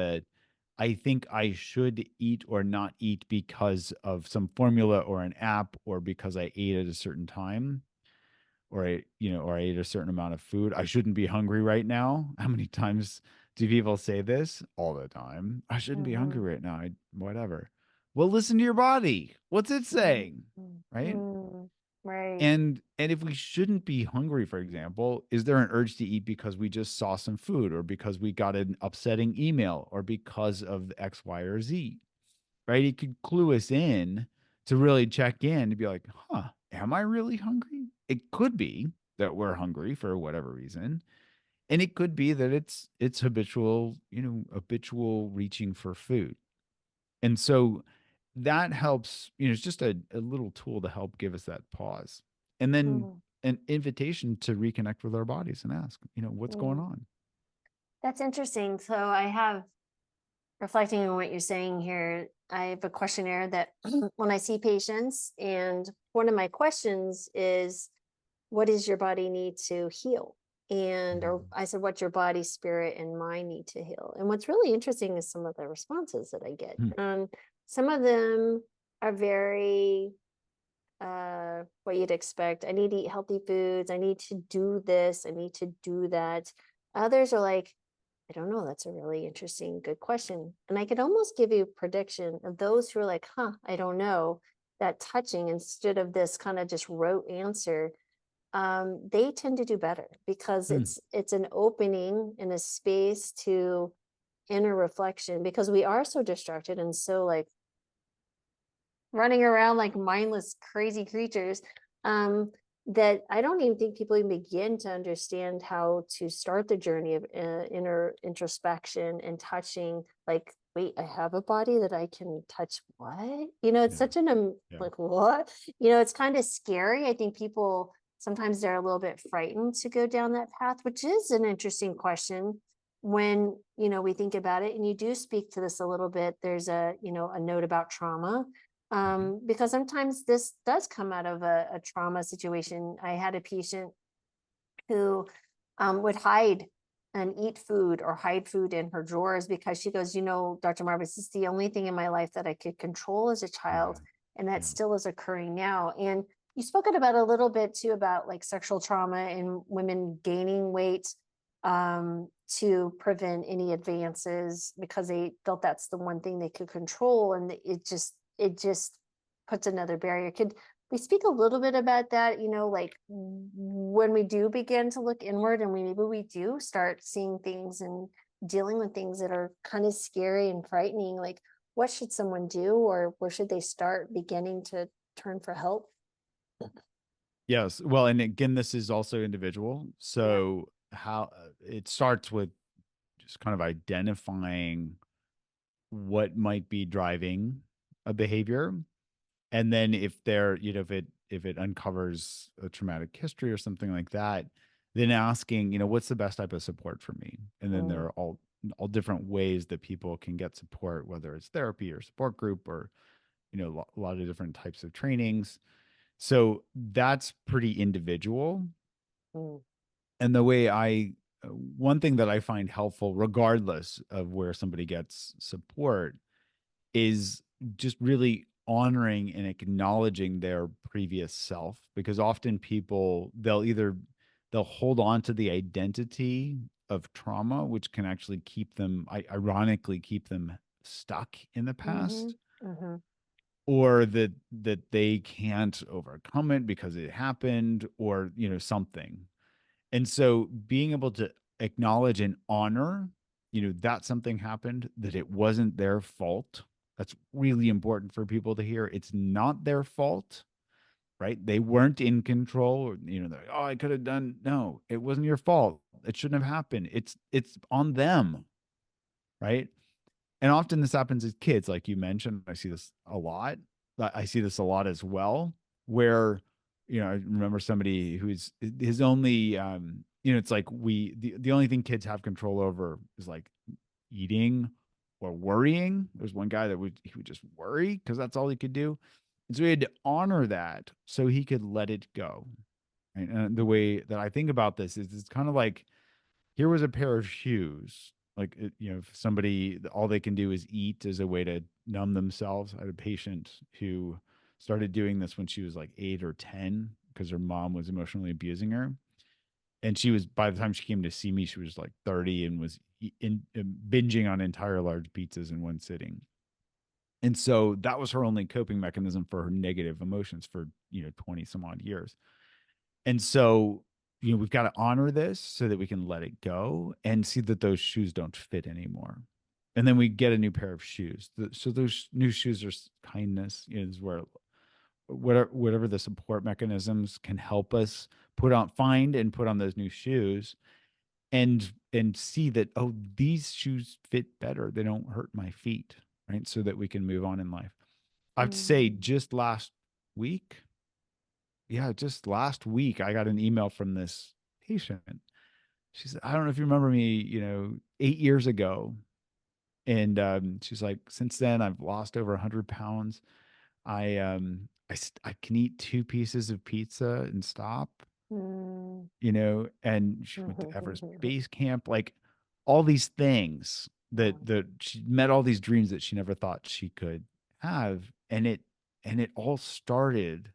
Speaker 2: I think I should eat or not eat because of some formula or an app or because I ate at a certain time or I ate a certain amount of food. I shouldn't be hungry right now. How many times do people say this? All the time. I shouldn't be hungry
Speaker 1: hmm
Speaker 2: right now. Whatever. Well, listen to your body. What's it saying?
Speaker 1: mm,
Speaker 2: Right?
Speaker 1: mm, right.
Speaker 2: And if we shouldn't be hungry, for example, is there an urge to eat because we just saw some food or because we got an upsetting email or because of X, Y, or Z? Right? It could clue us in to really check in to be like, huh, am I really hungry? It could be that we're hungry for whatever reason. And it could be that it's habitual reaching for food. And so that helps, it's just a little tool to help give us that pause. And then
Speaker 1: Mm,
Speaker 2: an invitation to reconnect with our bodies and ask, what's going
Speaker 1: mm.
Speaker 2: on?
Speaker 1: That's interesting. So I have, reflecting on what you're saying here, I have a questionnaire that when I see patients, and one of my questions is, what does your body need to heal? And or
Speaker 2: Mhm.
Speaker 1: I said, what's your body, spirit, and mind need to heal? And what's really interesting is some of the responses that I get.
Speaker 2: Hmm.
Speaker 1: Some of them are very what you'd expect. I need to eat healthy foods. I need to do this. I need to do that. Others are like, I don't know. That's a really interesting, good question. And I could almost give you a prediction of those who are like, huh, I don't know, that touching instead of this kind of just rote answer. They tend to do better because
Speaker 2: Hmm.
Speaker 1: it's an opening and a space to inner reflection, because we are so distracted and so like running around like mindless, crazy creatures. Um, that I don't even think people even begin to understand how to start the journey of inner introspection and touching, like, wait, I have a body that I can touch. What? It's
Speaker 2: Yeah.
Speaker 1: such an,
Speaker 2: Yeah.
Speaker 1: like, what? It's kind of scary. I think people sometimes they're a little bit frightened to go down that path, which is an interesting question when, we think about it. And you do speak to this a little bit. There's a note about trauma,
Speaker 2: Mhm.
Speaker 1: because sometimes this does come out of a trauma situation. I had a patient who would hide and eat food or hide food in her drawers because she goes, Dr. Marvis, this is the only thing in my life that I could control as a child.
Speaker 2: Yeah.
Speaker 1: And that
Speaker 2: Yeah.
Speaker 1: still is occurring now. And you spoken about a little bit too about like sexual trauma and women gaining weight, to prevent any advances because they felt that's the one thing they could control. And it just puts another barrier. Could we speak a little bit about that, like when we do begin to look inward and maybe we do start seeing things and dealing with things that are kind of scary and frightening, like what should someone do or where should they start beginning to turn for help?
Speaker 2: Yes. Well, and again, this is also individual.
Speaker 1: Yeah.
Speaker 2: So how it starts with just kind of identifying what might be driving a behavior. And then if there, if it uncovers a traumatic history or something like that, then asking, what's the best type of support for me? And then there
Speaker 1: Mm,
Speaker 2: are all different ways that people can get support, whether it's therapy or support group or, a lot of different types of trainings. So that's pretty individual.
Speaker 1: mm,
Speaker 2: And one thing that I find helpful, regardless of where somebody gets support, is just really honoring and acknowledging their previous self, because often people they'll hold on to the identity of trauma, which can actually ironically keep them stuck in the
Speaker 1: mm-hmm,
Speaker 2: past,
Speaker 1: mm-hmm,
Speaker 2: or that they can't overcome it because it happened, or something. And so being able to acknowledge and honor, that something happened, that it wasn't their fault. That's really important for people to hear. It's not their fault, right? They weren't in control. Or, they're like, oh, I could have done. No, it wasn't your fault. It shouldn't have happened. It's on them, right? And often this happens as kids, like you mentioned. I see this a lot. I see this a lot as well, where, I remember somebody who's his only, it's like the only thing kids have control over is like eating or worrying. There's one guy he would just worry because that's all he could do. And so he had to honor that so he could let it go. Right? And the way that I think about this is it's kind of like, here was a pair of shoes. Like, if somebody, all they can do is eat as a way to numb themselves. I had a patient who started doing this when she was like 8 or 10 because her mom was emotionally abusing her. And by the time she came to see me, she was like 30 and was binging on entire large pizzas in one sitting. And so that was her only coping mechanism for her negative emotions for, 20 some odd years. And so, we've got to honor this so that we can let it go and see that those shoes don't fit anymore. And then we get a new pair of shoes. So those new shoes are kindness, is where whatever the support mechanisms can help us find and put on those new shoes, and see that, oh, these shoes fit better. They don't hurt my feet, right? So that we can move on in life. I have to say,
Speaker 1: mm,
Speaker 2: just last week, I got an email from this patient. She said, I don't know if you remember me, 8 years ago. And she's like, since then, I've lost over 100 pounds. I can eat 2 pieces of pizza and stop,
Speaker 1: mm,
Speaker 2: and she went to Everest
Speaker 1: mm,
Speaker 2: Base Camp, like all these things that,
Speaker 1: wow.
Speaker 2: she met all these dreams that she never thought she could have. And it all started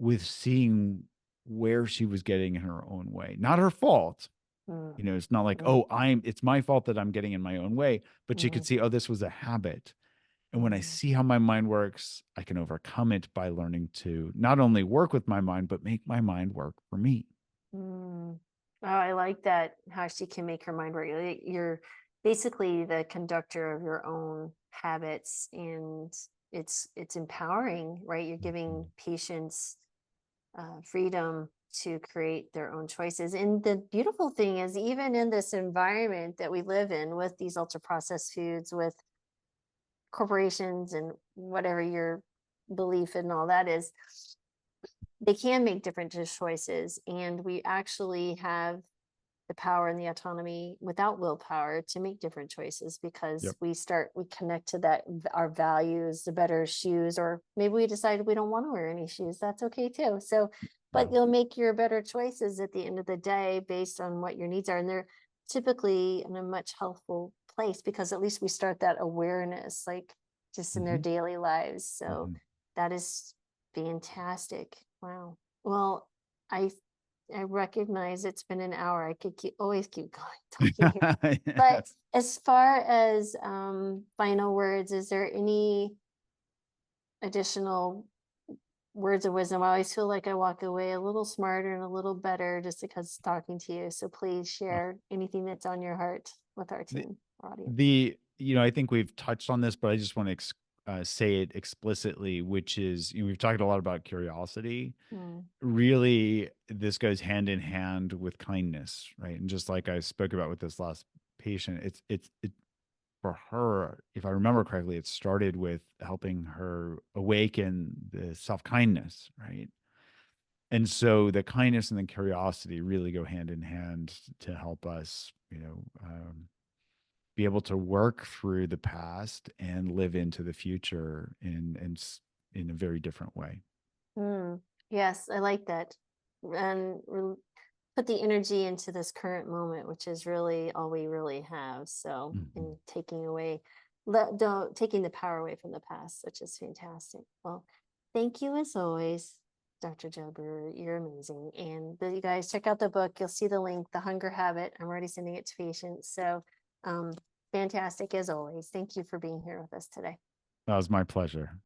Speaker 2: with seeing where she was getting in her own way. Not her fault.
Speaker 1: Mm,
Speaker 2: It's not like,
Speaker 1: mm,
Speaker 2: oh, it's my fault that I'm getting in my own way, but she could
Speaker 1: mm,
Speaker 2: see, oh, this was a habit. And when I
Speaker 1: mm.
Speaker 2: see how my mind works, I can overcome it by learning to not only work with my mind, but make my mind work for me.
Speaker 1: Mm. Oh, I like that, how she can make her mind work. You're basically the conductor of your own habits, and it's empowering, right? You're giving patients freedom to create their own choices. And the beautiful thing is, even in this environment that we live in with these ultra processed foods, with corporations and whatever your belief and all that is, they can make different choices. And we actually have the power and the autonomy without willpower to make different choices, because
Speaker 2: Yep.
Speaker 1: we connect to that, our values, the better shoes, or maybe we decide we don't want to wear any shoes. That's okay too. So, but
Speaker 2: Yeah.
Speaker 1: you'll make your better choices at the end of the day based on what your needs are. And they're typically in a much healthful place, because at least we start that awareness, like just in their
Speaker 2: Mhm.
Speaker 1: daily lives. So
Speaker 2: Mhm.
Speaker 1: that is fantastic. Wow. Well, I I recognize it's been an hour. I could always keep going talking here. But
Speaker 2: Yes.
Speaker 1: as far as final words, is there any additional words of wisdom? I always feel like I walk away a little smarter and a little better just because talking to you. So please
Speaker 2: Uh,
Speaker 1: share anything that's on your heart with our
Speaker 2: the
Speaker 1: team, our audience.
Speaker 2: I think we've touched on this, but I just want to say it explicitly, which is, we've talked a lot about curiosity.
Speaker 1: Mm,
Speaker 2: Really, this goes hand in hand with kindness, right? And just like I spoke about with this last patient, it for her, if I remember correctly, it started with helping her awaken the self-kindness, right? And so the kindness and the curiosity really go hand in hand to help us, be able to work through the past and live into the future in a very different way.
Speaker 1: mm. Yes, I like that. And put the energy into this current moment, which is really all we really have. So,
Speaker 2: Mhm.
Speaker 1: and taking away, don't taking the power away from the past, which is fantastic. Well, thank you as always, Dr. Jud Brewer. You're amazing. And you guys check out the book. You'll see the link, The Hunger Habit. I'm already sending it to patients. So, um, fantastic as always. Thank you for being here with us today.
Speaker 2: That was my pleasure.